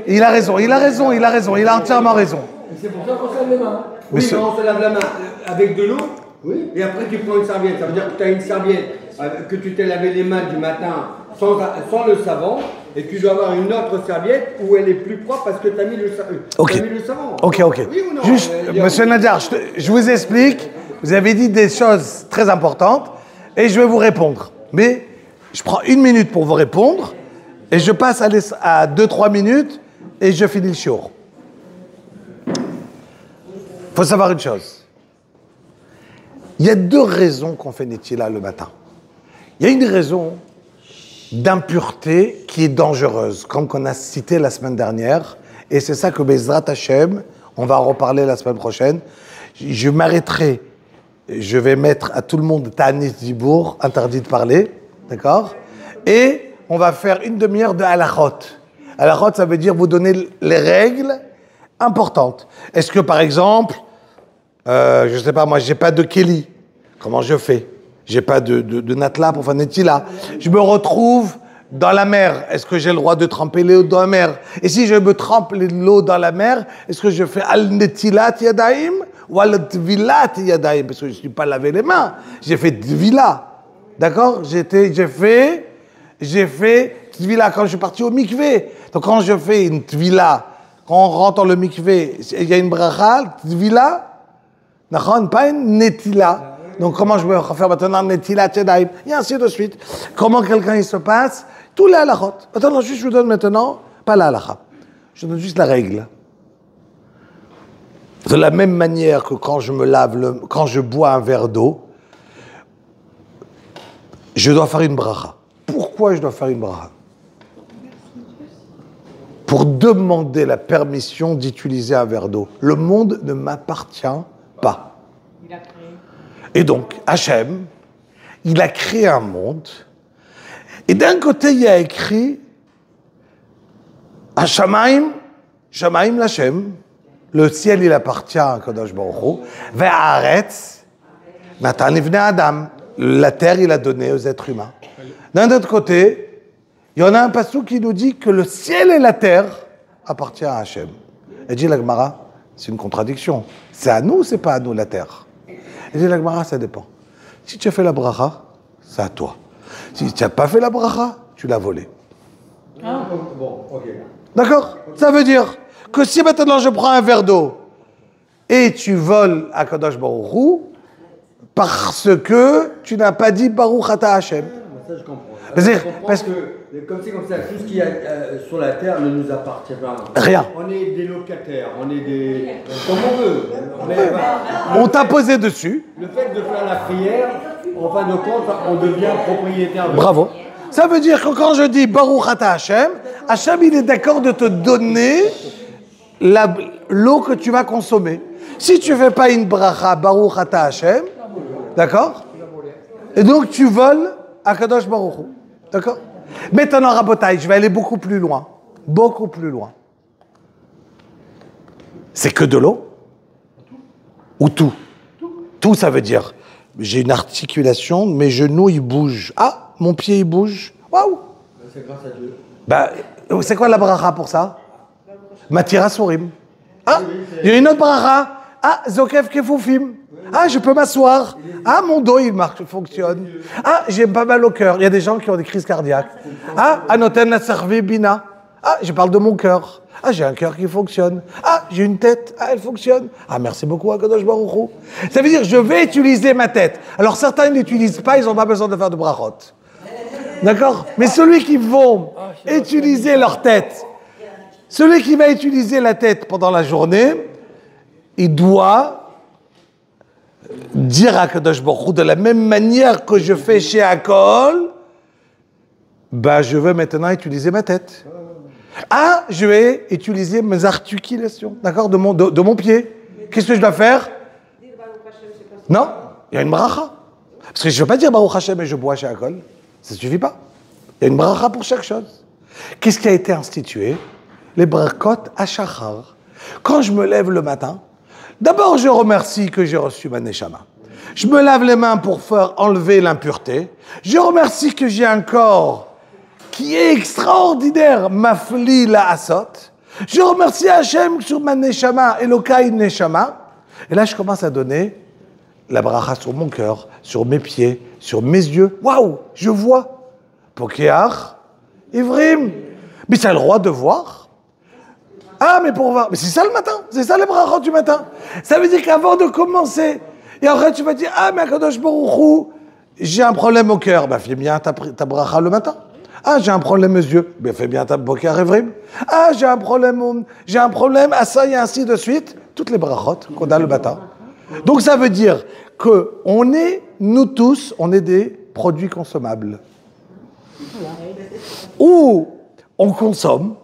il a raison, il a entièrement raison. C'est pour ça qu'on se lave les mains. Oui, Monsieur... quand on se lave la main avec de l'eau, oui, et après tu prends une serviette. Ça veut dire que tu as une serviette, que tu t'es lavé les mains du matin sans le savon, et tu dois avoir une autre serviette où elle est plus propre parce que tu as mis le savon. Ok. Oui ou non? Juste, Monsieur Nadjar, je vous explique. Vous avez dit des choses très importantes et je vais vous répondre. Mais je prends 1 minute pour vous répondre et je passe à 2-3 minutes et je finis le shiur. Il faut savoir une chose. Il y a 2 raisons qu'on fait Netila le matin. Il y a une raison d'impureté qui est dangereuse, comme qu'on a cité la semaine dernière, et c'est ça que Bezrat Hashem, on va en reparler la semaine prochaine. Je m'arrêterai, je vais mettre à tout le monde Ta'anit Dibour, interdit de parler, d'accord? Et on va faire 1 demi-heure de halachot. Halachot, ça veut dire vous donner les règles importantes. Est-ce que par exemple, je ne sais pas, moi j'ai pas de Kelly, comment je fais? J'ai pas de natla pour faire netila. Je me retrouve dans la mer. Est-ce que j'ai le droit de tremper l'eau dans la mer? Et si je me trempe l'eau dans la mer, est-ce que je fais al netilat yadaim ou al tvilat yadaim? Parce que je ne suis pas lavé les mains. J'ai fait tvila. D'accord? J'ai fait tvila quand je suis parti au mikvé. Donc quand je fais une tvila, quand on rentre dans le mikvé, il y a une bracha, tvila, pas une netila. Donc, comment je vais faire maintenant Netilat Yadayim? Et ainsi de suite. Comment quelqu'un il se passe? Tous les halachot. Attends, je vous donne maintenant, pas la halacha. Je donne juste la règle. De la même manière que quand je me lave, quand je bois un verre d'eau, je dois faire une bracha. Pourquoi je dois faire une bracha? Pour demander la permission d'utiliser un verre d'eau. Le monde ne m'appartient pas. Il a créé. Et donc, Hachem, il a créé un monde. Et d'un côté, il y a écrit Hashamaim, Shamaim l'Hachem. Le ciel, il appartient à Kadosh Baruch Hu. Ve'aretz, Natan livnei Adam. La terre, il a donné aux êtres humains. D'un autre côté, il y en a un passage qui nous dit que le ciel et la terre appartiennent à Hachem. Et dit la Gemara, c'est une contradiction. C'est à nous ou c'est pas à nous la terre? Et dit la Gemara, ça dépend. Si tu as fait la bracha, c'est à toi. Si tu n'as pas fait la bracha, tu l'as volé. Bon, ok. D'accord? Ça veut dire que si maintenant je prends un verre d'eau et tu voles à Kadosh Baruch Hu, parce que tu n'as pas dit Baruch Ata Hashem. Ça, je comprends. Parce que, comme c'est comme ça, tout ce qui est sur la terre ne nous appartient pas. Rien. On est des locataires, on est des. Comme on veut. On t'a posé dessus. Le fait de faire la prière, en fin de compte, on devient propriétaire de. Bravo. Ça veut dire que quand je dis Baruch Ata Hashem, Hashem, il est d'accord de te donner l'eau que tu vas consommer. Si tu ne fais pas une bracha Baruch Ata Hashem, d'accord? Et donc tu voles à Kadosh Baruch Hu. D'accord? Maintenant, Rabotai, je vais aller beaucoup plus loin. Beaucoup plus loin. C'est que de l'eau? Ou tout? Tout, ça veut dire, j'ai une articulation, mes genoux, ils bougent. Ah, mon pied, il bouge. Waouh! C'est grâce à Dieu. Bah, c'est quoi la bracha pour ça? Matira Sourim. Ah, il y a une autre bracha. Ah, Zokef Kefoufim. Ah, je peux m'asseoir. Ah, mon dos, il fonctionne. Ah, j'ai pas mal au cœur. Il y a des gens qui ont des crises cardiaques. Ah, Anoten la Servé Bina. Ah, je parle de mon cœur. Ah, j'ai un cœur qui fonctionne. Ah, j'ai une tête. Ah, elle fonctionne. Ah, merci beaucoup à Kadosh Baruch Hu. Ça veut dire, je vais utiliser ma tête. Alors, certains ne l'utilisent pas, ils n'ont pas besoin de faire de brachot. D'accord? Mais celui qui vont utiliser leur tête, celui qui va utiliser la tête pendant la journée, il doit dire à Kadosh Baruch Hu, de la même manière que je fais chez Akol, bah, je veux maintenant utiliser ma tête. Ah, je vais utiliser mes articulations, d'accord, de mon pied. Qu'est-ce que je dois faire? Non, il y a une bracha. Parce que je ne veux pas dire Baruch Hashem et je bois chez Akol. Ça ne suffit pas. Il y a une bracha pour chaque chose. Qu'est-ce qui a été institué? Les brakot à Shachar. Quand je me lève le matin, d'abord je remercie que j'ai reçu ma neshama. Je me lave les mains pour faire enlever l'impureté. Je remercie que j'ai un corps qui est extraordinaire, mafli la asot. Je remercie Hachem sur ma neshama, Elokai neshama. Et là, je commence à donner la bracha sur mon cœur, sur mes pieds, sur mes yeux. Waouh, je vois. Pokeach, Ivrim. Mais tu as le droit de voir. Ah, mais pour voir. Mais c'est ça le matin. C'est ça les brachot du matin. Ça veut dire qu'avant de commencer, et après tu vas dire, ah, mais Kadosh Baruch Hu, j'ai un problème au cœur. Ben, fais bien ta bracha le matin. Ah, j'ai un problème aux yeux. Ben, fais bien ta Pokeach Ivrim. Ah, j'ai un problème, à ça et ainsi de suite. Toutes les brachot qu'on a le matin. Donc ça veut dire que nous tous, on est des produits consommables. Ou on consomme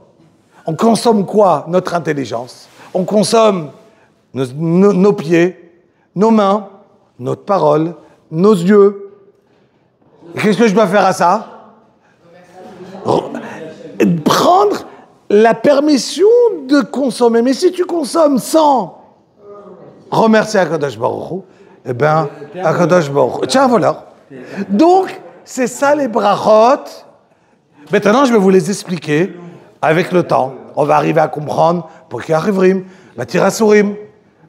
quoi? Notre intelligence. On consomme nos pieds, nos mains, notre parole, nos yeux. Qu'est-ce que je dois faire à ça? Prendre la permission de consommer. Mais si tu consommes sans remercier Akadosh Baruch Hu, eh bien, Akadosh Baruch Hu. Tiens, voilà. Donc, c'est ça les brachot. Maintenant, je vais vous les expliquer avec le temps. On va arriver à comprendre Pokeach Ivrim, Matira Sourim.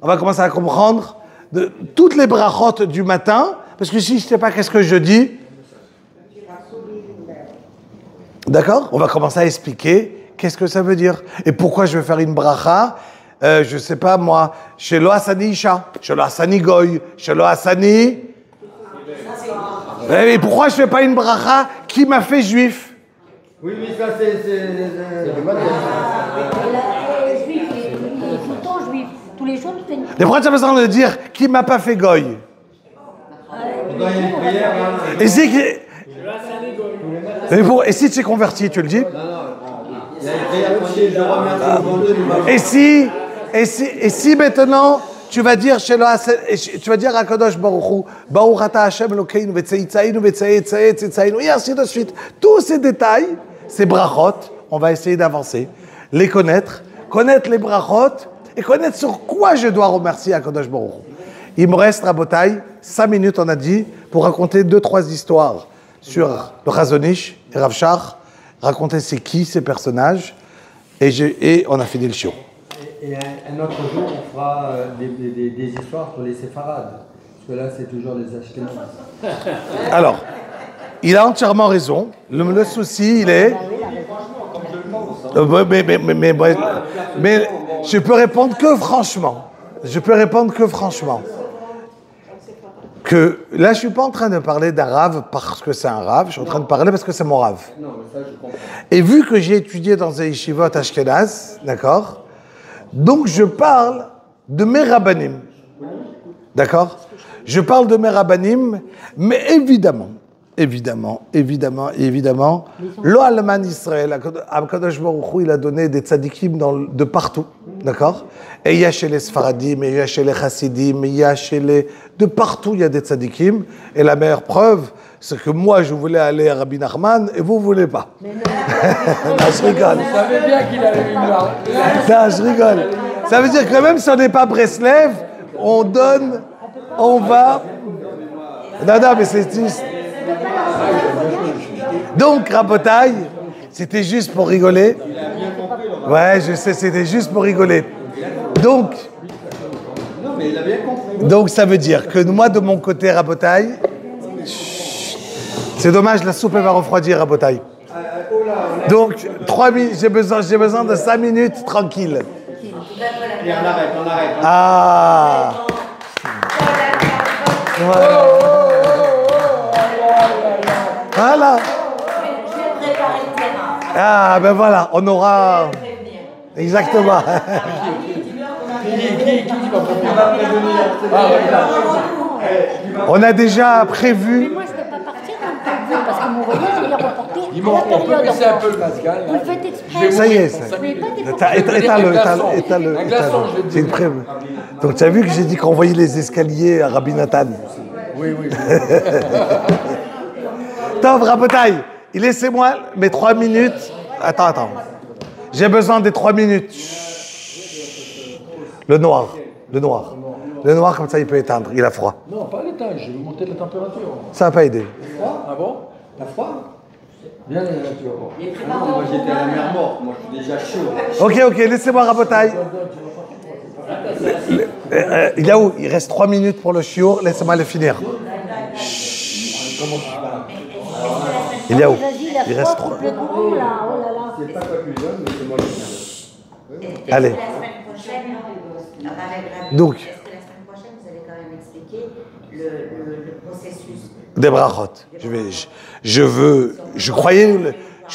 On va commencer à comprendre toutes les brachot du matin, parce que si je ne sais pas qu'est-ce que je dis, d'accord? On va commencer à expliquer qu'est-ce que ça veut dire et pourquoi je vais faire une bracha. Je ne sais pas moi, Shelo Asani Isha, Shelo Asani Goy, Shelo Asani. Et pourquoi je ne fais pas une bracha qui m'a fait juif? Oui, ça c'est. Juif, il est tout le temps juif. Tous les jours, tu fais une. Mais pourquoi tu as besoin de dire qui m'a pas fait Goy? On doit y aller une prière. Et c'est que Et si tu es converti, tu le dis? Il y a une prière qu'on dit, je remercie mon Dieu de m'avoir. Et si maintenant tu vas dire à Kadosh Baruch Hu, Baruch Ata Hashem Elokeinu v'tzeitzainu v'tzeitzainu, et ainsi de suite. Tous ces détails, ces brachot, on va essayer d'avancer, les connaître les brachot et connaître sur quoi je dois remercier à Kadosh Baruch Hu. Il me reste, Rabotai, 5 minutes, on a dit, pour raconter 2-3 histoires sur le Chazon Ish et Rav Shach, raconter c'est qui ces personnages, et on a fini le show. Et un autre jour, on fera des histoires sur les séfarades. Parce que là, c'est toujours les Ashkénazes. Alors, il a entièrement raison. Le souci, il est... Mais je peux répondre que franchement. Que là, je suis pas en train de parler d'un rave parce que c'est un rave, je suis en train de parler parce que c'est mon rave. Non, mais ça, je comprends. Et vu que j'ai étudié dans un yeshivot ashkénaz, d'accord, donc je parle de mes rabbanim, d'accord. Je parle de mes rabbanim, mais évidemment, lo alman Israël, Akadosh Baruch Hu, il a donné des tzadikim de partout, d'accord. Et il y a chez les Sfaradim, il y a chez les Chassidim, il y a chez les... De partout, il y a des tzadikim. Et la meilleure preuve, c'est que moi, je voulais aller à Rabbi Nachman et vous ne voulez pas. Non, je rigole. Vous savez bien qu'il allait venir là. Non, je rigole. Ça veut dire que même si on n'est pas Breslev, on donne, on va... Non, mais c'est juste... Donc, Rabotai, c'était juste pour rigoler. Ouais, je sais, c'était juste pour rigoler. Donc, ça veut dire que moi, de mon côté, Rabotai, c'est dommage, la soupe elle va refroidir, Rabotai. Donc, 3 minutes, j'ai besoin de 5 minutes tranquille. Et on arrête. Ah. Voilà. Ah, ben voilà, on aura... Exactement. On a déjà prévu... Mais moi, je ne peux pas partir en temps parce que mon voyage, il est reporté Dis-moi, à la on peut période. baisser un peu le mascal. Vous le faites exprès. Ça y est, ça. Vous n'avez pas des Étale-le. Un glaçon, je vais te C'est une preuve. Donc tu as vu que j'ai dit qu'on voyait les escaliers à Rabbi Nathan. Oui. Tov, Rabotai, laissez-moi mes 3 minutes. Attends. J'ai besoin des 3 minutes. Chut. Le noir, comme ça il peut éteindre, il a froid. Non, pas à l'étage, je vais monter la température. Ça n'a pas aidé. Ah bon? T'as froid? Bien la nature. Non, moi j'étais à la mer morte, moi je suis déjà chaud. Ok, laissez-moi Rabotai. Il est où? Il reste 3 minutes pour le chiour, laissez-moi le finir. Il est où? Il reste 3. Le courant, là, oh là là. C'est pas toi qui lui donne, mais c'est moi qui viens. Allez. La semaine prochaine, Donc. est-ce que la semaine prochaine, vous allez quand même expliquer le processus Des brachot. Je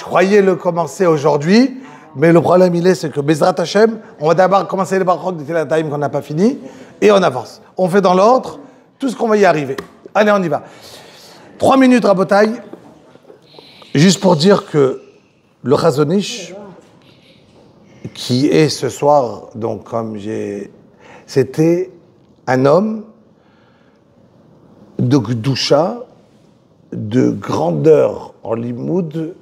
croyais le commencer aujourd'hui, mais le problème c'est que Bezrat Hashem, on va d'abord commencer les brachot de Teilat Haim qu'on n'a pas fini, et on avance. On fait dans l'ordre tout ce qu'on va y arriver. Allez, on y va. 3 minutes, Rabotai, juste pour dire que le Chazon Ish, qui est ce soir, donc c'était un homme de Gdusha, de grandeur en limoud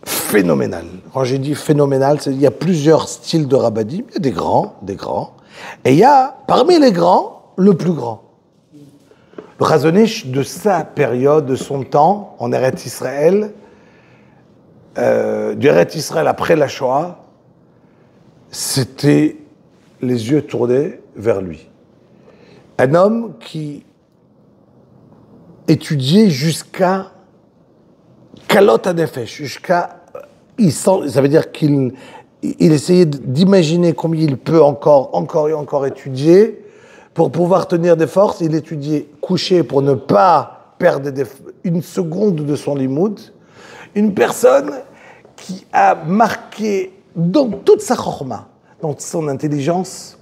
phénoménal. Quand j'ai dit phénoménal, il y a plusieurs styles de rabbadim, il y a des grands, et il y a, parmi les grands, le plus grand. Le Chazon Ish de sa période, de son temps, en Eretz Israël, du Eretz Israël après la Shoah, c'était les yeux tournés vers lui. Un homme qui étudiait jusqu'à Kalot HaNefesh, jusqu'à... Ça veut dire qu'il essayait d'imaginer combien il peut encore étudier pour pouvoir tenir des forces. Il étudiait couché pour ne pas perdre une seconde de son limoud. Une personne qui a marqué dans toute sa chorma, dans son intelligence,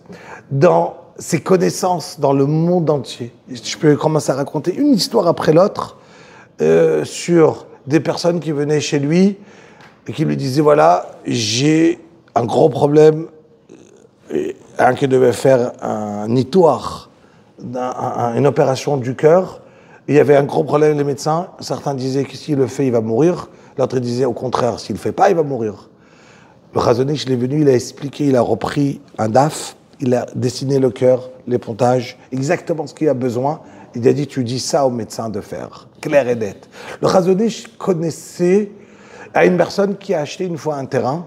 dans ses connaissances dans le monde entier. Je peux commencer à raconter une histoire après l'autre sur des personnes qui venaient chez lui et qui lui disaient, voilà, j'ai un gros problème, un qui devait faire un nitoire, une opération du cœur. Il y avait un gros problème, les médecins. Certains disaient que s'il le fait, il va mourir. L'autre disait au contraire, s'il ne le fait pas, il va mourir. Le Chazon Ish, il est venu, il a expliqué, il a repris un DAF, il a dessiné le cœur, les pontages, exactement ce qu'il a besoin. Il a dit, tu dis ça au médecin de faire, clair et net. Le Chazon Ish connaissait à une personne qui a acheté une fois un terrain.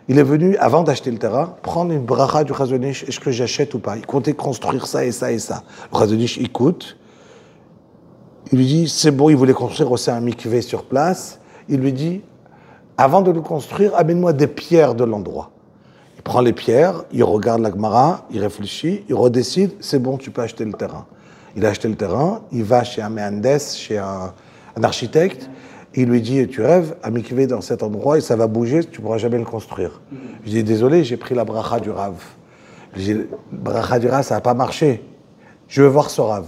Il est venu, avant d'acheter le terrain, prendre une bracha du Chazon Ish, est-ce que j'achète ou pas? Il comptait construire ça et ça et ça. Le Chazon Ish écoute. Il lui dit, c'est bon, il voulait construire aussi un mikvé sur place. Il lui dit, avant de le construire, amène-moi des pierres de l'endroit. Il prend les pierres, il regarde la Gemara, il réfléchit, il redécide, c'est bon, tu peux acheter le terrain. Il a acheté le terrain, il va chez un Mehandes, chez un architecte, et il lui dit, tu rêves, un mikvé dans cet endroit, et ça va bouger, tu ne pourras jamais le construire. Je dis, désolé, j'ai pris la bracha du Rav. Je dis, bracha du Rav, ça n'a pas marché. Je veux voir ce Rav.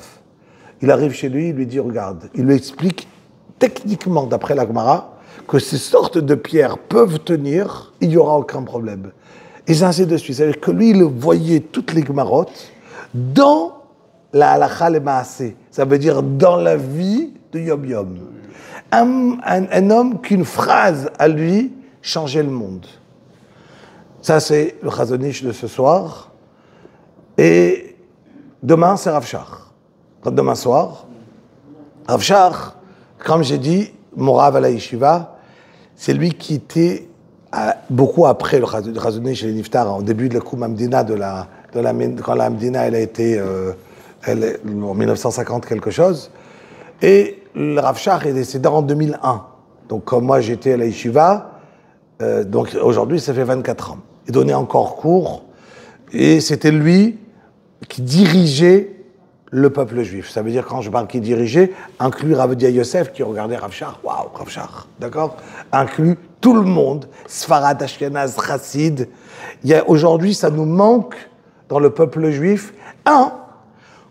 Il arrive chez lui, il lui dit, regarde, il lui explique techniquement, d'après la Gemara, que ces sortes de pierres peuvent tenir, il n'y aura aucun problème. Et ainsi de suite. C'est-à-dire que lui, il voyait toutes les Gemarotes dans la halakha le maaseh. Ça veut dire dans la vie de Yom Yom. Un homme qu'une phrase à lui changeait le monde. Ça, c'est le Chazon Ish de ce soir. Et demain, c'est Rav Shach. Demain soir, Rav Shach, comme j'ai dit, mon Rav à la Yeshiva, c'est lui qui était beaucoup après le Chazon Ish chez les Niftar, au début de la Koum Hamdina, quand la Hamdina elle a été en 1950 quelque chose. Et le Rav Shach est décédé en 2001. Donc comme moi j'étais à la Yeshiva, donc aujourd'hui ça fait 24 ans. Il donnait encore cours et c'était lui qui dirigeait le peuple juif. Ça veut dire, quand je parle qui dirigeait, inclut Rav Ovadia Yosef qui regardait Rav Shach. Waouh, Rav Shach, d'accord? Inclut tout le monde, Sfarad, Ashkenaz, Chassid. Aujourd'hui, ça nous manque dans le peuple juif.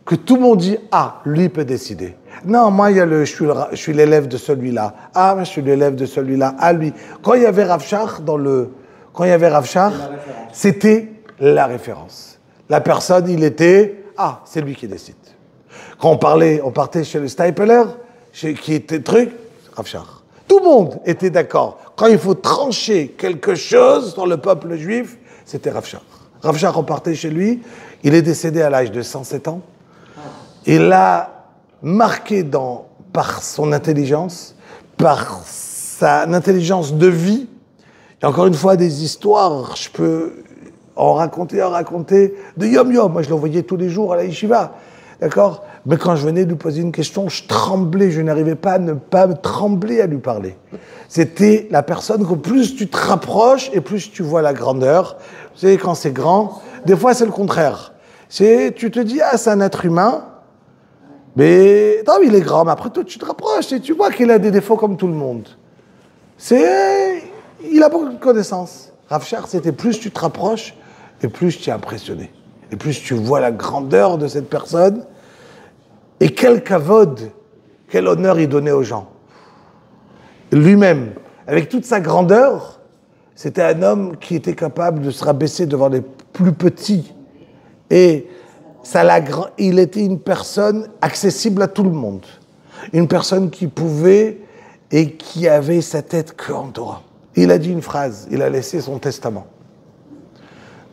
Que tout le monde dit, lui peut décider. Non, moi, je suis l'élève de celui-là. Je suis l'élève de celui-là. Lui. Quand il y avait Rav Shach c'était la référence. La personne, il était, c'est lui qui décide. Quand on partait chez le Stapler, qui était Rav Shach. Tout le monde était d'accord. Quand il faut trancher quelque chose dans le peuple juif, c'était Rav Shach. Rav Shach, on partait chez lui, il est décédé à l'âge de 107 ans. Il a marqué par son intelligence, par sa intelligence de vie. Et encore une fois, des histoires, je peux en raconter de Yom Yom. Moi, je le voyais tous les jours à la Yeshiva. D'accord? Mais quand je venais lui poser une question, je tremblais, je n'arrivais pas à ne pas trembler à lui parler. C'était la personne que plus tu te rapproches et plus tu vois la grandeur. Vous savez, quand c'est grand, des fois c'est le contraire. Tu te dis, c'est un être humain, mais non, il est grand, mais après toi tu te rapproches et tu vois qu'il a des défauts comme tout le monde. Il a beaucoup de connaissances. Rav Shach, c'était plus tu te rapproches et plus tu es impressionné. Et plus tu vois la grandeur de cette personne, et quel kavod, quel honneur il donnait aux gens. Lui-même, avec toute sa grandeur, c'était un homme qui était capable de se rabaisser devant les plus petits. Et il était une personne accessible à tout le monde. Une personne qui pouvait et qui avait sa tête qu'en Torah. Il a dit une phrase, il a laissé son testament.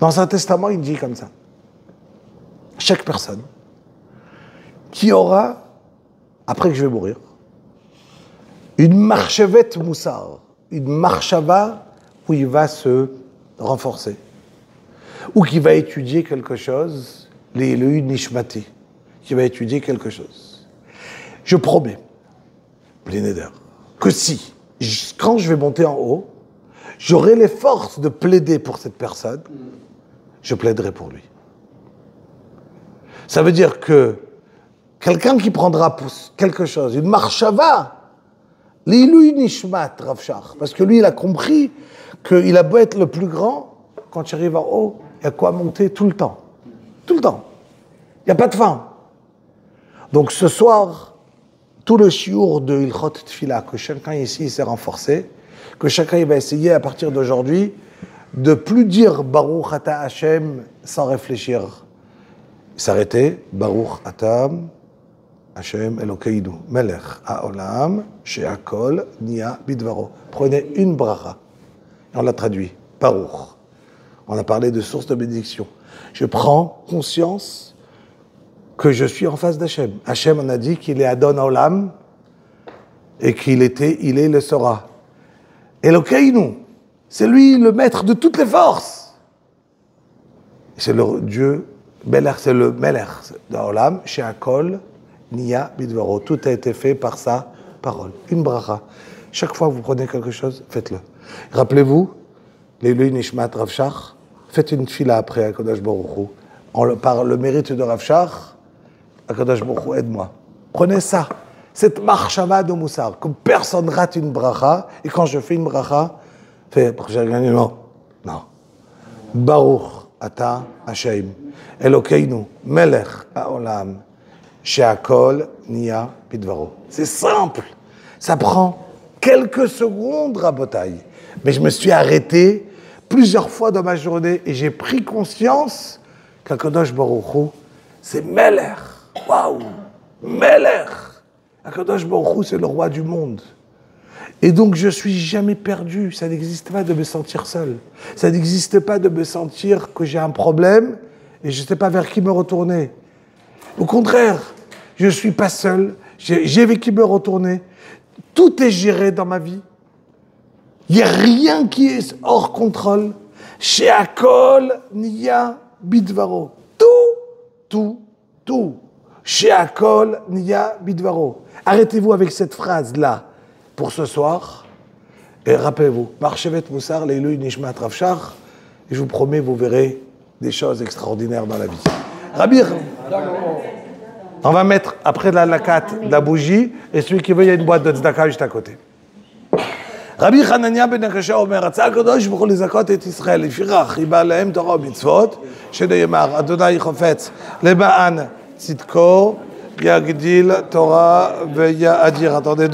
Dans son testament, il dit comme ça. Chaque personne qui aura, après que je vais mourir, une marchevette moussar, une marchava où il va se renforcer, ou qui va étudier quelque chose, l'Elohim Nishmati, qui va étudier quelque chose. Je promets, Blineder, que si, quand je vais monter en haut, j'aurai les forces de plaider pour cette personne, je plaiderai pour lui. Ça veut dire que quelqu'un qui prendra pour quelque chose, une marchava, l'Ilui Nishmat Rav Shach, parce que lui, il a compris qu'il a beau être le plus grand, quand tu arrives en haut, il y a quoi monter tout le temps. Tout le temps. Il n'y a pas de fin. Donc ce soir, tout le shiur de Ilchot Tfila, que chacun ici s'est renforcé, que chacun il va essayer à partir d'aujourd'hui de plus dire Baruch Ata Hashem sans réfléchir. S'arrêter, Baruch Ata Hashem Elokeinu, Melech Haolam, She'akol Nia Bidvaro. Prenez une bracha. Et on l'a traduit, Baruch. On a parlé de source de bénédiction. Je prends conscience que je suis en face d'Hachem. Hachem, on a dit qu'il est Adon Olam et il est le Sora. Elokeinu, c'est lui le maître de toutes les forces. C'est le Dieu, Melech, c'est le Melech d'Olam, She'akol Nia Bidvaro. Tout a été fait par sa parole. Une bracha. Chaque fois que vous prenez quelque chose, faites-le. Rappelez-vous, l'Eloi Nishmat Rav Shach, faites une fila après HaKadosh Baruch Hu. Par le mérite de Rav Shach, HaKadosh Baruch Hu, aide-moi. Prenez ça, cette marchava de Moussar, que personne rate une bracha, et quand je fais une bracha, non. Baruch Ata Hashem, Elokeinu, Melech Haolam, She'akol Nia Bidvaro. C'est simple, ça prend quelques secondes, Rabotai. Mais je me suis arrêté plusieurs fois dans ma journée et j'ai pris conscience qu'Akadosh Baruch Hu, c'est Melech. Waouh! Melech! Akadosh Baruch Hu, c'est le roi du monde. Et donc je suis jamais perdu. Ça n'existe pas de me sentir seul. Ça n'existe pas de me sentir que j'ai un problème et je ne sais pas vers qui me retourner. Au contraire, je ne suis pas seul. J'ai vers qui me retourner. Tout est géré dans ma vie. Il n'y a rien qui est hors contrôle. She'akol Nia Bidvaro. Tout. She'akol Nia Bidvaro. Arrêtez-vous avec cette phrase-là pour ce soir. Et rappelez-vous, Marchevet Moussar, l'Eloi Nishmat Rav Shach, et je vous promets, vous verrez des choses extraordinaires dans la vie. Rabbi, on va mettre après la lakat la bougie, et celui qui veut, il y a une boîte de tzedaka juste à côté. Rabbi Hanania ben Akasha Omer, Atza Kadosh Baruch Hu lizakot et Israël, lifirach, iba lahem Torah u'mitzvot, שנאמר, Adonai חופץ למען צדקו, יגדיל תורה ויאדיר. Attendez